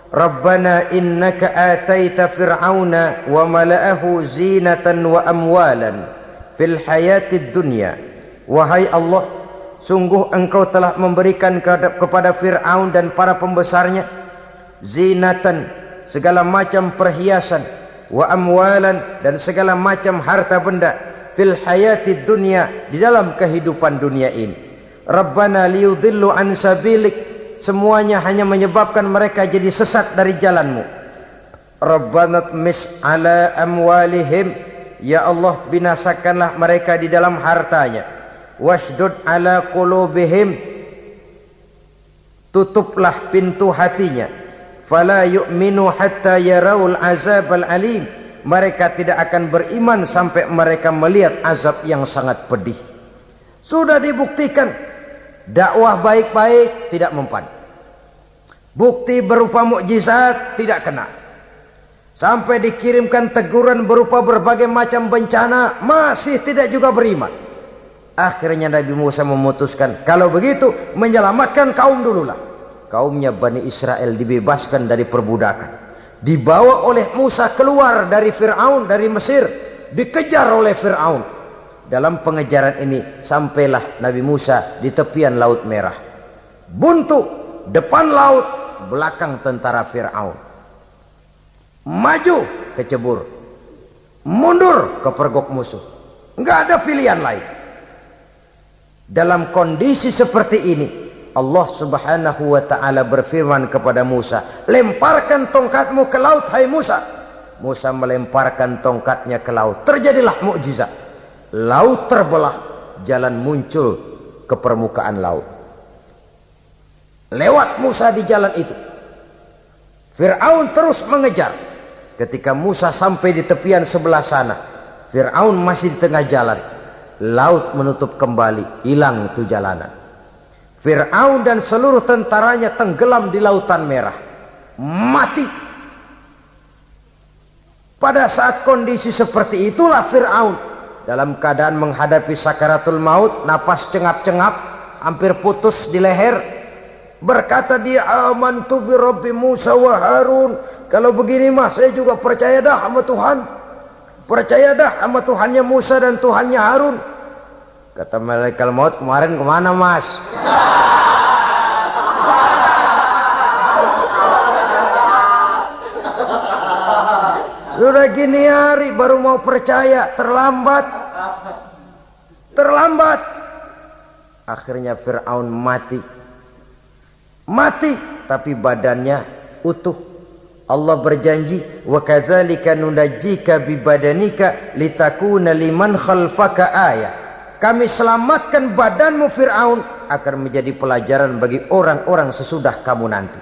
Rabbana innaka ataita fir'auna wa mala'ahu zinatan wa amwalan fil hayatid dunya. Wahai Allah, sungguh engkau telah memberikan kepada Fir'aun dan para pembesarnya zinatan, segala macam perhiasan, wa amwalan, dan segala macam harta benda, fil hayatid dunya, di dalam kehidupan dunia ini. Rabbana liyudillu an sabilik, semuanya hanya menyebabkan mereka jadi sesat dari jalanmu. Rabbana tmis ala amwalihim, ya Allah binasakanlah mereka di dalam hartanya. Wasdud ala qulubihim, tutuplah pintu hatinya. Fala yu'minu hatta yarawul azabal alim, mereka tidak akan beriman sampai mereka melihat azab yang sangat pedih. Sudah dibuktikan dakwah baik-baik tidak mempan, bukti berupa mukjizat tidak kena, sampai dikirimkan teguran berupa berbagai macam bencana masih tidak juga beriman. Akhirnya Nabi Musa memutuskan, kalau begitu menyelamatkan kaum dululah. Kaumnya Bani Israel dibebaskan dari perbudakan, dibawa oleh Musa keluar dari Fir'aun, dari Mesir, dikejar oleh Fir'aun. Dalam pengejaran ini sampailah Nabi Musa di tepian Laut Merah. Buntu, depan laut, belakang tentara Fir'aun. Maju kecebur, mundur kepergok musuh, nggak ada pilihan lain. Dalam kondisi seperti ini, Allah Subhanahu wa ta'ala berfirman kepada Musa, lemparkan tongkatmu ke laut, hai Musa. Musa melemparkan tongkatnya ke laut, terjadilah mukjizat. Laut terbelah, jalan muncul ke permukaan laut. Lewat Musa di jalan itu. Fir'aun terus mengejar. Ketika Musa sampai di tepian sebelah sana, Fir'aun masih di tengah jalan. Laut menutup kembali, hilang itu jalanan. Fir'aun dan seluruh tentaranya tenggelam di Lautan Merah, mati. Pada saat kondisi seperti itulah Fir'aun dalam keadaan menghadapi sakaratul maut, napas cengap-cengap, hampir putus di leher, berkata dia, amantu bi Rabbi Musa wa Harun. Kalau begini mah saya juga percaya dah sama Tuhan, percaya dah sama Tuhannya Musa dan Tuhannya Harun. Kata malaikat maut, kemarin kemana mas? Sudah gini hari baru mau percaya, terlambat. Terlambat. Akhirnya Fir'aun mati. Mati, tapi badannya utuh. Allah berjanji, wa kadzalika nunajjika bi badanika litakuna liman khalfaka ayah. Kami selamatkan badanmu Fir'aun agar menjadi pelajaran bagi orang-orang sesudah kamu nanti.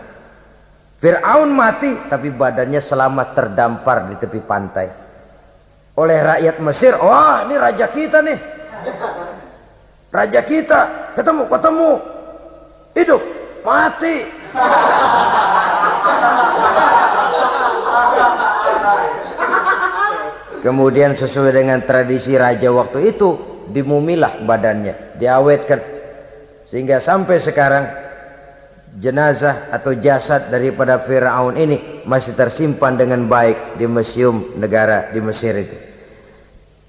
Fir'aun mati, tapi badannya selamat terdampar di tepi pantai oleh rakyat Mesir. Wah, ini raja kita nih, raja kita, ketemu hidup mati. Kemudian sesuai dengan tradisi raja waktu itu, dimumilah badannya, diawetkan, sehingga sampai sekarang jenazah atau jasad daripada Fir'aun ini masih tersimpan dengan baik di museum negara di Mesir itu.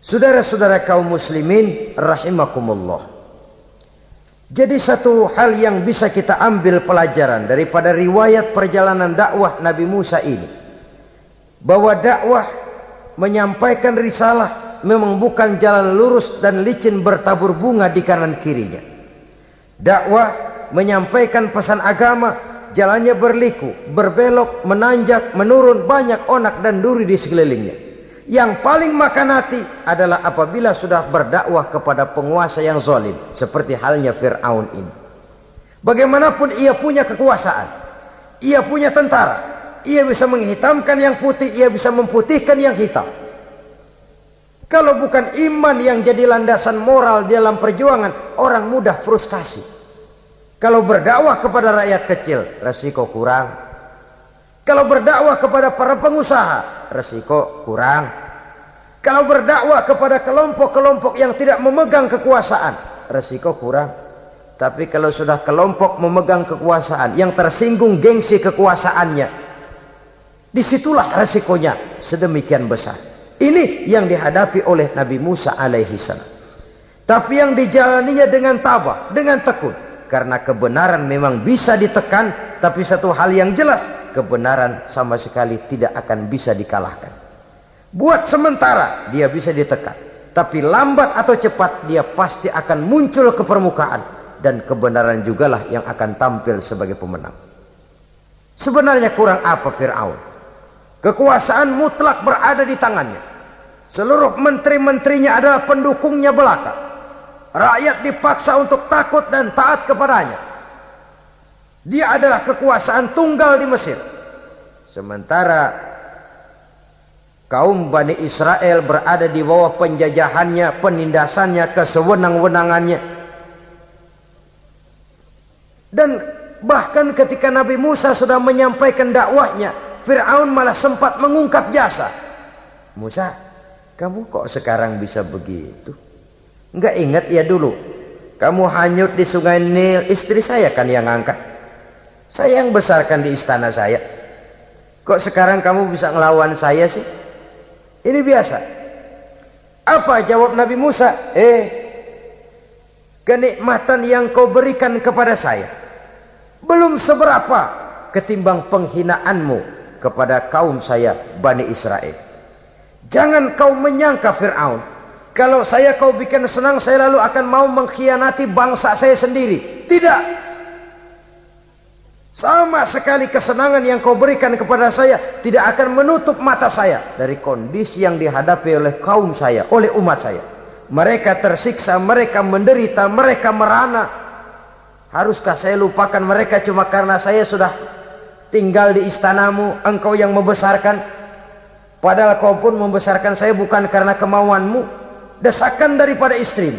Saudara-saudara kaum muslimin rahimakumullah. Jadi satu hal yang bisa kita ambil pelajaran daripada riwayat perjalanan dakwah Nabi Musa ini, bahwa dakwah menyampaikan risalah memang bukan jalan lurus dan licin bertabur bunga di kanan kirinya. Dakwah menyampaikan pesan agama, jalannya berliku, berbelok, menanjak, menurun, banyak onak dan duri di sekelilingnya. Yang paling makan hati adalah apabila sudah berdakwah kepada penguasa yang zalim, seperti halnya Fir'aun ini. Bagaimanapun ia punya kekuasaan, ia punya tentara, ia bisa menghitamkan yang putih, ia bisa memutihkan yang hitam. Kalau bukan iman yang jadi landasan moral dalam perjuangan, orang mudah frustasi. Kalau berdakwah kepada rakyat kecil, resiko kurang. Kalau berdakwah kepada para pengusaha, resiko kurang. Kalau berdakwah kepada kelompok-kelompok yang tidak memegang kekuasaan, resiko kurang. Tapi kalau sudah kelompok memegang kekuasaan, yang tersinggung gengsi kekuasaannya, disitulah resikonya sedemikian besar. Ini yang dihadapi oleh Nabi Musa alaihi salam. Tapi yang dijalaninya dengan tabah, dengan tekun. Karena kebenaran memang bisa ditekan, tapi satu hal yang jelas, kebenaran sama sekali tidak akan bisa dikalahkan. Buat sementara dia bisa ditekan, tapi lambat atau cepat dia pasti akan muncul ke permukaan, dan kebenaran jugalah yang akan tampil sebagai pemenang. Sebenarnya kurang apa Fir'aun? Kekuasaan mutlak berada di tangannya. Seluruh menteri-menterinya adalah pendukungnya belaka. Rakyat dipaksa untuk takut dan taat kepadanya. Dia adalah kekuasaan tunggal di Mesir. Sementara kaum Bani Israel berada di bawah penjajahannya, penindasannya, kesewenang-wenangannya. Dan bahkan ketika Nabi Musa sudah menyampaikan dakwahnya, Fir'aun malah sempat mengungkap jasa. Musa, kamu kok sekarang bisa begitu? Enggak ingat ya dulu kamu hanyut di sungai Nil, istri saya kan yang angkat, saya yang besarkan di istana saya. Kok sekarang kamu bisa ngelawan saya sih? Ini biasa. Apa jawab Nabi Musa? Kenikmatan yang kau berikan kepada saya belum seberapa ketimbang penghinaanmu kepada kaum saya Bani Israel. Jangan kau menyangka Fir'aun, kalau kau bikin senang, saya lalu akan mau mengkhianati bangsa saya sendiri. Tidak. Sama sekali kesenangan yang kau berikan kepada saya tidak akan menutup mata saya dari kondisi yang dihadapi oleh kaum saya, oleh umat saya. Mereka tersiksa, mereka menderita, mereka merana. Haruskah saya lupakan mereka cuma karena saya sudah tinggal di istanamu, engkau yang membesarkan? Padahal kau pun membesarkan saya bukan karena kemauanmu. Desakan daripada istrimu.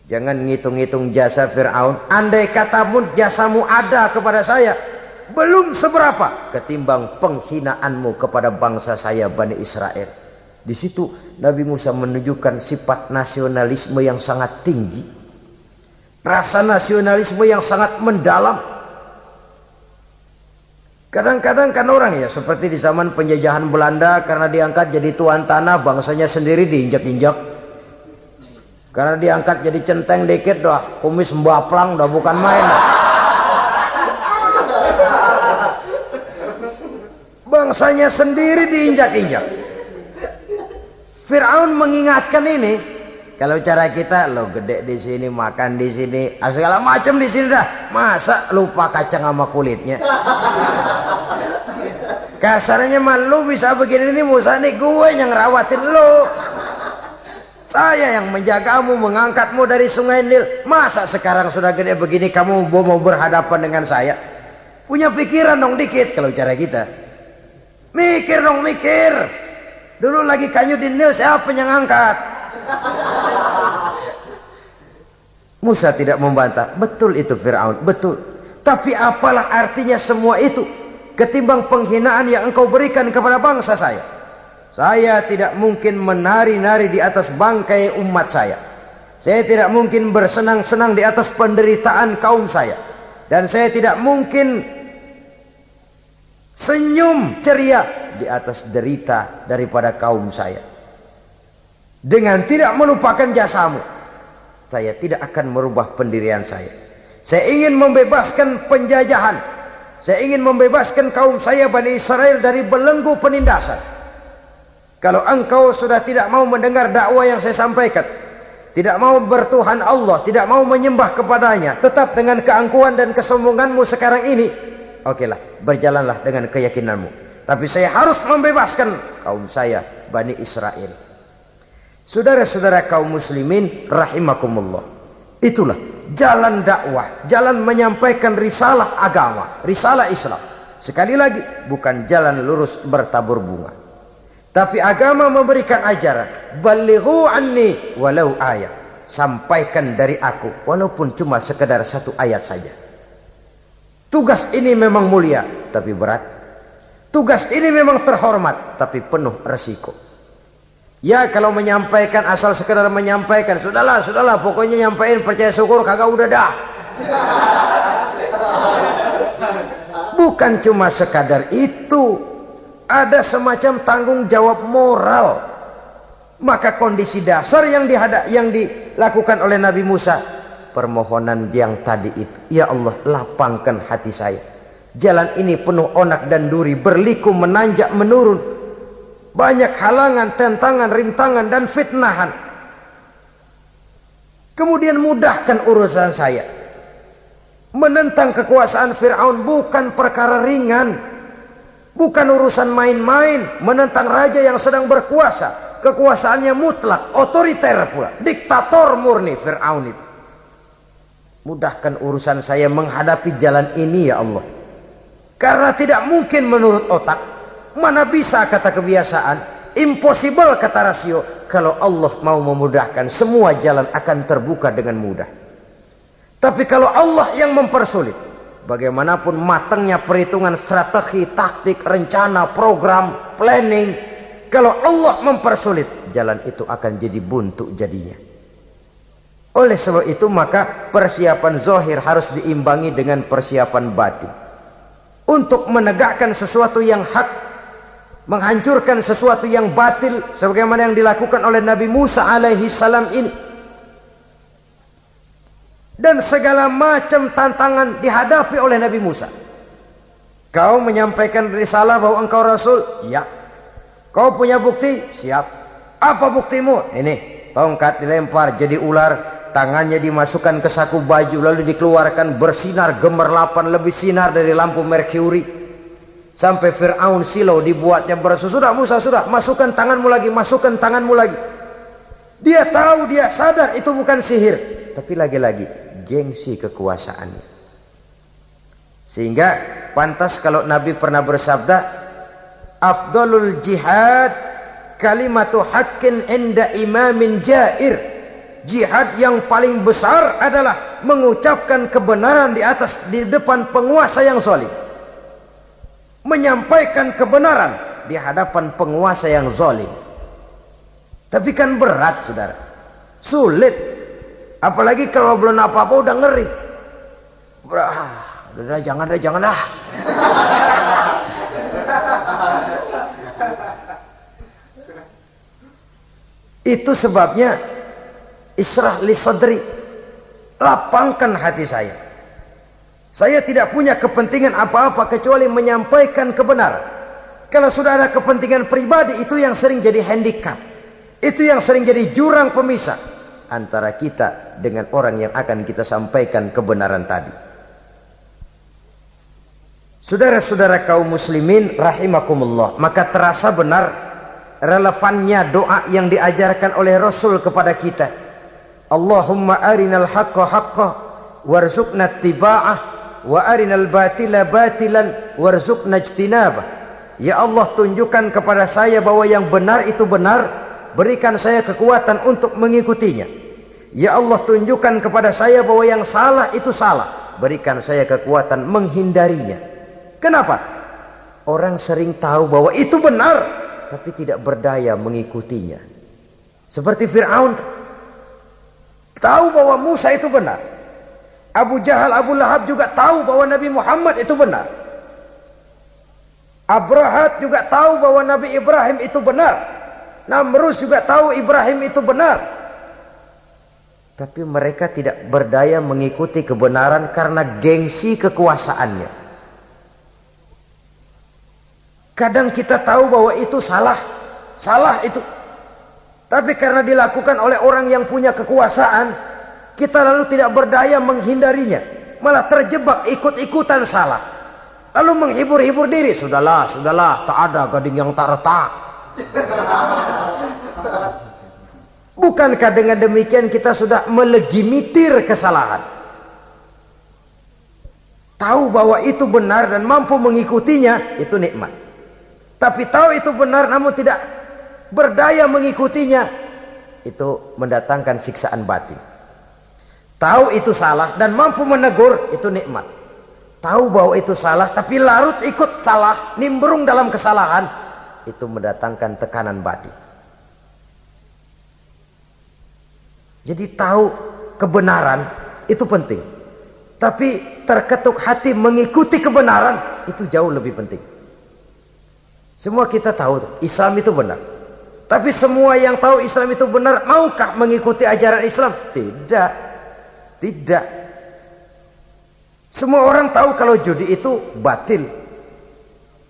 Jangan ngitung-ngitung jasa Fir'aun. Andai katamu jasamu ada kepada saya, belum seberapa ketimbang penghinaanmu kepada bangsa saya Bani Israel. Di situ Nabi Musa menunjukkan sifat nasionalisme yang sangat tinggi, rasa nasionalisme yang sangat mendalam. Kadang-kadang kan orang ya seperti di zaman penjajahan Belanda, karena diangkat jadi tuan tanah, bangsanya sendiri diinjak-injak. Karena diangkat jadi centeng dikit dah, kumis mbaplang dah, bukan main. Bangsanya sendiri diinjak-injak. Fir'aun mengingatkan ini, kalau cara kita lo gede di sini, makan di sini, segala macam di sini dah, masa lupa kacang sama kulitnya? Kasarnya mah lu bisa begini nih Musa, nih gue yang ngerawatin lo, saya yang menjagamu, mengangkatmu dari sungai Nil. Masa sekarang sudah gede begini kamu mau berhadapan dengan saya? Punya pikiran dong dikit kalau cara kita. Mikir dong, mikir. Dulu lagi kayu di Nil, siapa yang angkat? Musa tidak membantah. Betul itu Fir'aun, betul. Tapi apalah artinya semua itu ketimbang penghinaan yang engkau berikan kepada bangsa saya? Saya tidak mungkin menari-nari di atas bangkai umat saya. Saya tidak mungkin bersenang-senang di atas penderitaan kaum saya. Dan saya tidak mungkin senyum ceria di atas derita daripada kaum saya. Dengan tidak melupakan jasamu, saya tidak akan merubah pendirian saya. Saya ingin membebaskan penjajahan. Saya ingin membebaskan kaum saya Bani Israel dari belenggu penindasan. Kalau engkau sudah tidak mau mendengar dakwah yang saya sampaikan, tidak mau bertuhan Allah, tidak mau menyembah kepadanya, tetap dengan keangkuhan dan kesombonganmu sekarang ini, okelah, berjalanlah dengan keyakinanmu. Tapi saya harus membebaskan kaum saya Bani Israel. Saudara-saudara kaum muslimin rahimakumullah, itulah jalan dakwah, jalan menyampaikan risalah agama, risalah Islam. Sekali lagi, bukan jalan lurus bertabur bunga. Tapi agama memberikan ajaran, balighu anni walau ayat. Sampaikan dari aku walaupun cuma sekedar satu ayat saja. Tugas ini memang mulia tapi berat. Tugas ini memang terhormat tapi penuh resiko. Ya kalau menyampaikan asal sekedar menyampaikan, sudahlah, pokoknya nyampein, percaya syukur kagak, udah dah. Bukan cuma sekadar itu, ada semacam tanggung jawab moral. Maka kondisi dasar yang dilakukan oleh Nabi Musa, permohonan yang tadi itu, ya Allah lapangkan hati saya. Jalan ini penuh onak dan duri, berliku, menanjak, menurun, banyak halangan, tentangan, rintangan dan fitnahan. Kemudian mudahkan urusan saya. Menentang kekuasaan Fir'aun bukan perkara ringan, bukan urusan main-main. Menentang raja yang sedang berkuasa, kekuasaannya mutlak, otoriter pula, diktator murni Fir'aun itu. Mudahkan urusan saya menghadapi jalan ini ya Allah. Karena tidak mungkin menurut otak, mana bisa kata kebiasaan, impossible kata rasio. Kalau Allah mau memudahkan, semua jalan akan terbuka dengan mudah. Tapi kalau Allah yang mempersulit, bagaimanapun matangnya perhitungan strategi, taktik, rencana, program, planning, kalau Allah mempersulit, jalan itu akan jadi buntu jadinya. Oleh sebab itu maka persiapan zahir harus diimbangi dengan persiapan batin. Untuk menegakkan sesuatu yang hak, menghancurkan sesuatu yang batil, sebagaimana yang dilakukan oleh Nabi Musa alaihi salam ini. Dan segala macam tantangan dihadapi oleh Nabi Musa. Kau menyampaikan risalah bahwa engkau Rasul? Ya. Kau punya bukti? Siap. Apa buktimu? Ini, tongkat dilempar jadi ular, tangannya dimasukkan ke saku baju, lalu dikeluarkan bersinar gemerlapan, lebih sinar dari lampu merkuri. Sampai Fir'aun silau dibuatnya bersudah, Musa sudah, masukkan tanganmu lagi, masukkan tanganmu lagi. Dia tahu, dia sadar itu bukan sihir, tapi lagi-lagi gengsi kekuasaannya. Sehingga pantas kalau Nabi pernah bersabda, afdalul jihad kalimatu haqqin inda imamin jair. Jihad yang paling besar adalah mengucapkan kebenaran di depan penguasa yang zalim. Menyampaikan kebenaran di hadapan penguasa yang zalim. Tapi kan berat, saudara, sulit, apalagi kalau belum apa-apa udah ngeri. Udah jangan dah. Itu sebabnya israh li sadri, lapangkan hati saya. Saya tidak punya kepentingan apa-apa kecuali menyampaikan kebenaran. Kalau sudah ada kepentingan pribadi, itu yang sering jadi handicap. Itu yang sering jadi jurang pemisah antara kita dengan orang yang akan kita sampaikan kebenaran tadi. Saudara-saudara kaum muslimin rahimakumullah, maka terasa benar relevannya doa yang diajarkan oleh Rasul kepada kita. Allahumma arinal haqqa haqqa warzuqna ittiba'ah wa arinal batila batilan warzuqna ijtinabah. Ya Allah, tunjukkan kepada saya bahwa yang benar itu benar, berikan saya kekuatan untuk mengikutinya. Ya Allah, tunjukkan kepada saya bahwa yang salah itu salah, berikan saya kekuatan menghindarinya. Kenapa? Orang sering tahu bahwa itu benar, tapi tidak berdaya mengikutinya. Seperti Fir'aun, tahu bahwa Musa itu benar. Abu Jahal, Abu Lahab juga tahu bahwa Nabi Muhammad itu benar. Abrahat juga tahu bahwa Nabi Ibrahim itu benar. Namrus juga tahu Ibrahim itu benar. Tapi mereka tidak berdaya mengikuti kebenaran karena gengsi kekuasaannya. Kadang kita tahu bahwa itu salah itu. Tapi karena dilakukan oleh orang yang punya kekuasaan, kita lalu tidak berdaya menghindarinya, malah terjebak ikut-ikutan salah. Lalu menghibur-hibur diri, sudahlah, tak ada gading yang tak retak. Bukankah dengan demikian kita sudah melegimitir kesalahan? Tahu bahwa itu benar dan mampu mengikutinya, itu nikmat. Tapi tahu itu benar namun tidak berdaya mengikutinya, itu mendatangkan siksaan batin. Tahu itu salah dan mampu menegur, itu nikmat. Tahu bahwa itu salah tapi larut ikut salah, nimbrung dalam kesalahan, itu mendatangkan tekanan batin. Jadi tahu kebenaran itu penting, tapi terketuk hati mengikuti kebenaran itu jauh lebih penting. Semua kita tahu Islam itu benar, tapi semua yang tahu Islam itu benar maukah mengikuti ajaran Islam? Tidak. Semua orang tahu kalau judi itu batil.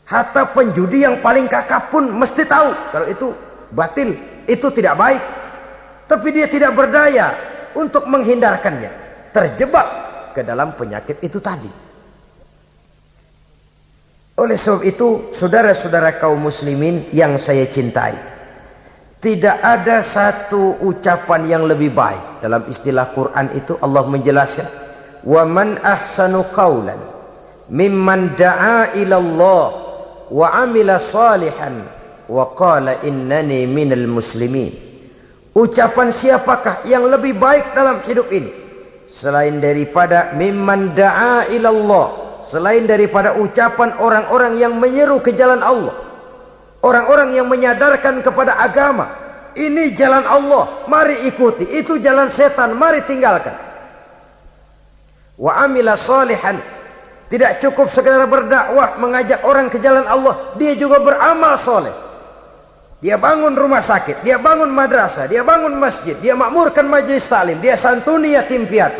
Hatta penjudi yang paling kakap pun mesti tahu kalau itu batil, itu tidak baik. Tapi dia tidak berdaya untuk menghindarkannya, terjebak ke dalam penyakit itu tadi. Oleh sebab itu, saudara-saudara kaum muslimin yang saya cintai, tidak ada satu ucapan yang lebih baik. Dalam istilah Quran itu Allah menjelaskan, wa man ahsanu qawlan mimman da'a ila Allah wa amila salihan wa qala innani minal muslimin. Ucapan siapakah yang lebih baik dalam hidup ini selain daripada mimman da'a ila Allah, selain daripada ucapan orang-orang yang menyeru ke jalan Allah, orang-orang yang menyadarkan kepada agama, ini jalan Allah, mari ikuti, itu jalan setan, mari tinggalkan. Wa amila salihan, tidak cukup sekedar berdakwah mengajak orang ke jalan Allah, dia juga beramal soleh. Dia bangun rumah sakit, dia bangun madrasah, dia bangun masjid, dia makmurkan majelis taklim, dia santuni yatim piatu.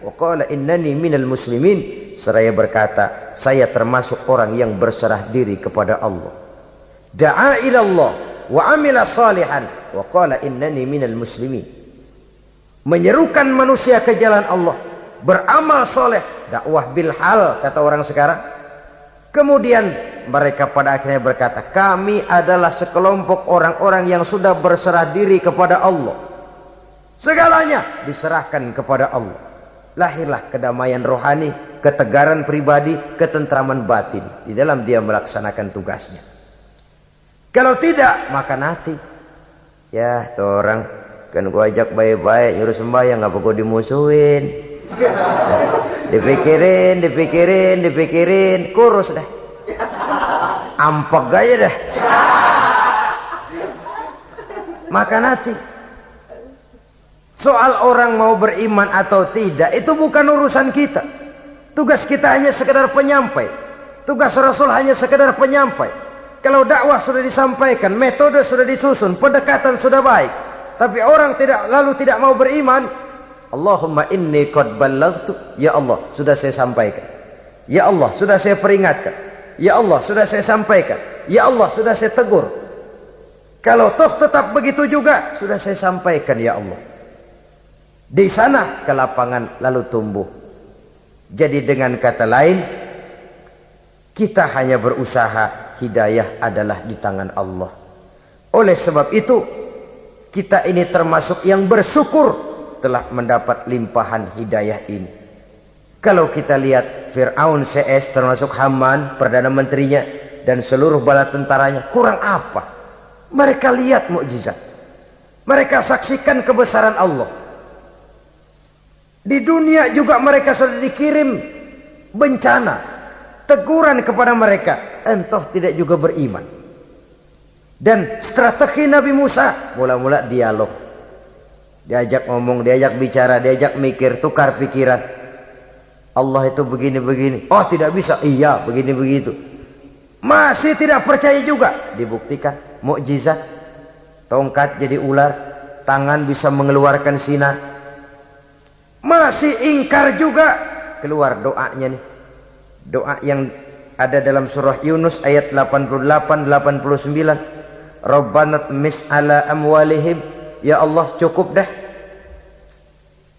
Wa qala innani minal muslimin, seraya berkata, saya termasuk orang yang berserah diri kepada Allah. Da'a ila Allah wa amila salihan wa qala innani minal muslimin. Menyerukan manusia ke jalan Allah, beramal soleh, dakwah bil hal kata orang sekarang. Kemudian mereka pada akhirnya berkata, kami adalah sekelompok orang-orang yang sudah berserah diri kepada Allah. Segalanya diserahkan kepada Allah. Lahirlah kedamaian rohani, ketegaran pribadi, ketentraman batin di dalam dia melaksanakan tugasnya. Kalau tidak, maka nanti ya tuh orang kan gua ajak baik-baik nyuruh sembahyang, ngapa gua dimusuhin? dipikirin, kurus dah. Ampek gaya dah. Maka nanti soal orang mau beriman atau tidak itu bukan urusan kita. Tugas kita hanya sekedar penyampai. Tugas Rasul hanya sekedar penyampai. Kalau dakwah sudah disampaikan, metode sudah disusun, pendekatan sudah baik, tapi orang tidak mau beriman, Allahumma inni qad ballaghtu, ya Allah sudah saya sampaikan, ya Allah sudah saya peringatkan, ya Allah sudah saya sampaikan, ya Allah sudah saya tegur. Kalau toh tetap begitu juga, sudah saya sampaikan ya Allah. Di sana kelapangan lalu tumbuh. Jadi dengan kata lain, kita hanya berusaha, hidayah adalah di tangan Allah. Oleh sebab itu, kita ini termasuk yang bersyukur telah mendapat limpahan hidayah ini. Kalau kita lihat Fir'aun CS termasuk Haman, Perdana Menterinya, dan seluruh bala tentaranya, kurang apa? Mereka lihat mukjizat. Mereka saksikan kebesaran Allah. Di dunia juga mereka sudah dikirim bencana, teguran kepada mereka, entah tidak juga beriman. Dan strategi Nabi Musa mula-mula dialog, diajak ngomong, diajak bicara, diajak mikir, tukar pikiran. Allah itu begini-begini, oh tidak bisa, iya begini begitu. Masih tidak percaya juga, dibuktikan mukjizat, tongkat jadi ular, tangan bisa mengeluarkan sinar. Masih ingkar juga, keluar doanya nih, doa yang ada dalam surah Yunus ayat 88-89. Rabbana tmis ala amwalihim, ya Allah cukup dah.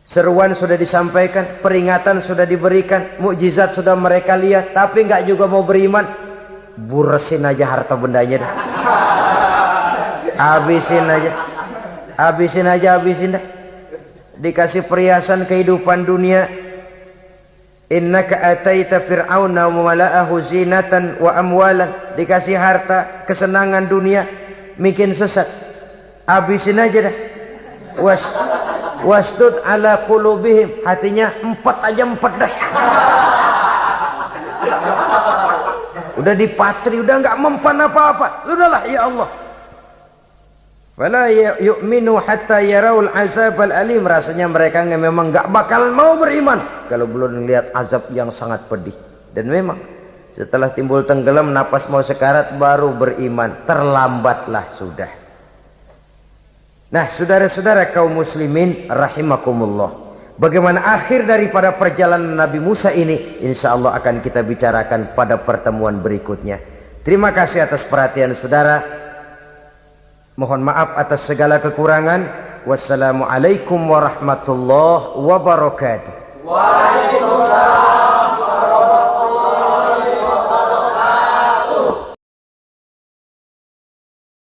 Seruan sudah disampaikan, peringatan sudah diberikan, mukjizat sudah mereka lihat, tapi nggak juga mau beriman. Buresin aja harta bendanya dah. Habisin aja dah. Dikasih perhiasan kehidupan dunia. Innaka ataita fir'auna wa mala'ahu zinatan wa amwalan. Dikasih harta, kesenangan dunia, bikin sesat. Habisin aja dah. Wastud ala qulubihim, hatinya empat dah. Udah dipatri, udah nggak mempan apa-apa. Sudahlah ya Allah. Wala yu'minu hatta yaraul azabal alim. Rasanya mereka memang nggak bakal mau beriman kalau belum melihat azab yang sangat pedih. Dan memang setelah timbul tenggelam, napas mau sekarat, baru beriman. Terlambatlah sudah. Nah, saudara-saudara kaum muslimin rahimakumullah, bagaimana akhir daripada perjalanan Nabi Musa ini, insya Allah akan kita bicarakan pada pertemuan berikutnya. Terima kasih atas perhatian saudara. Mohon maaf atas segala kekurangan. Wassalamualaikum warahmatullahi wabarakatuh. Waalaikumsalam.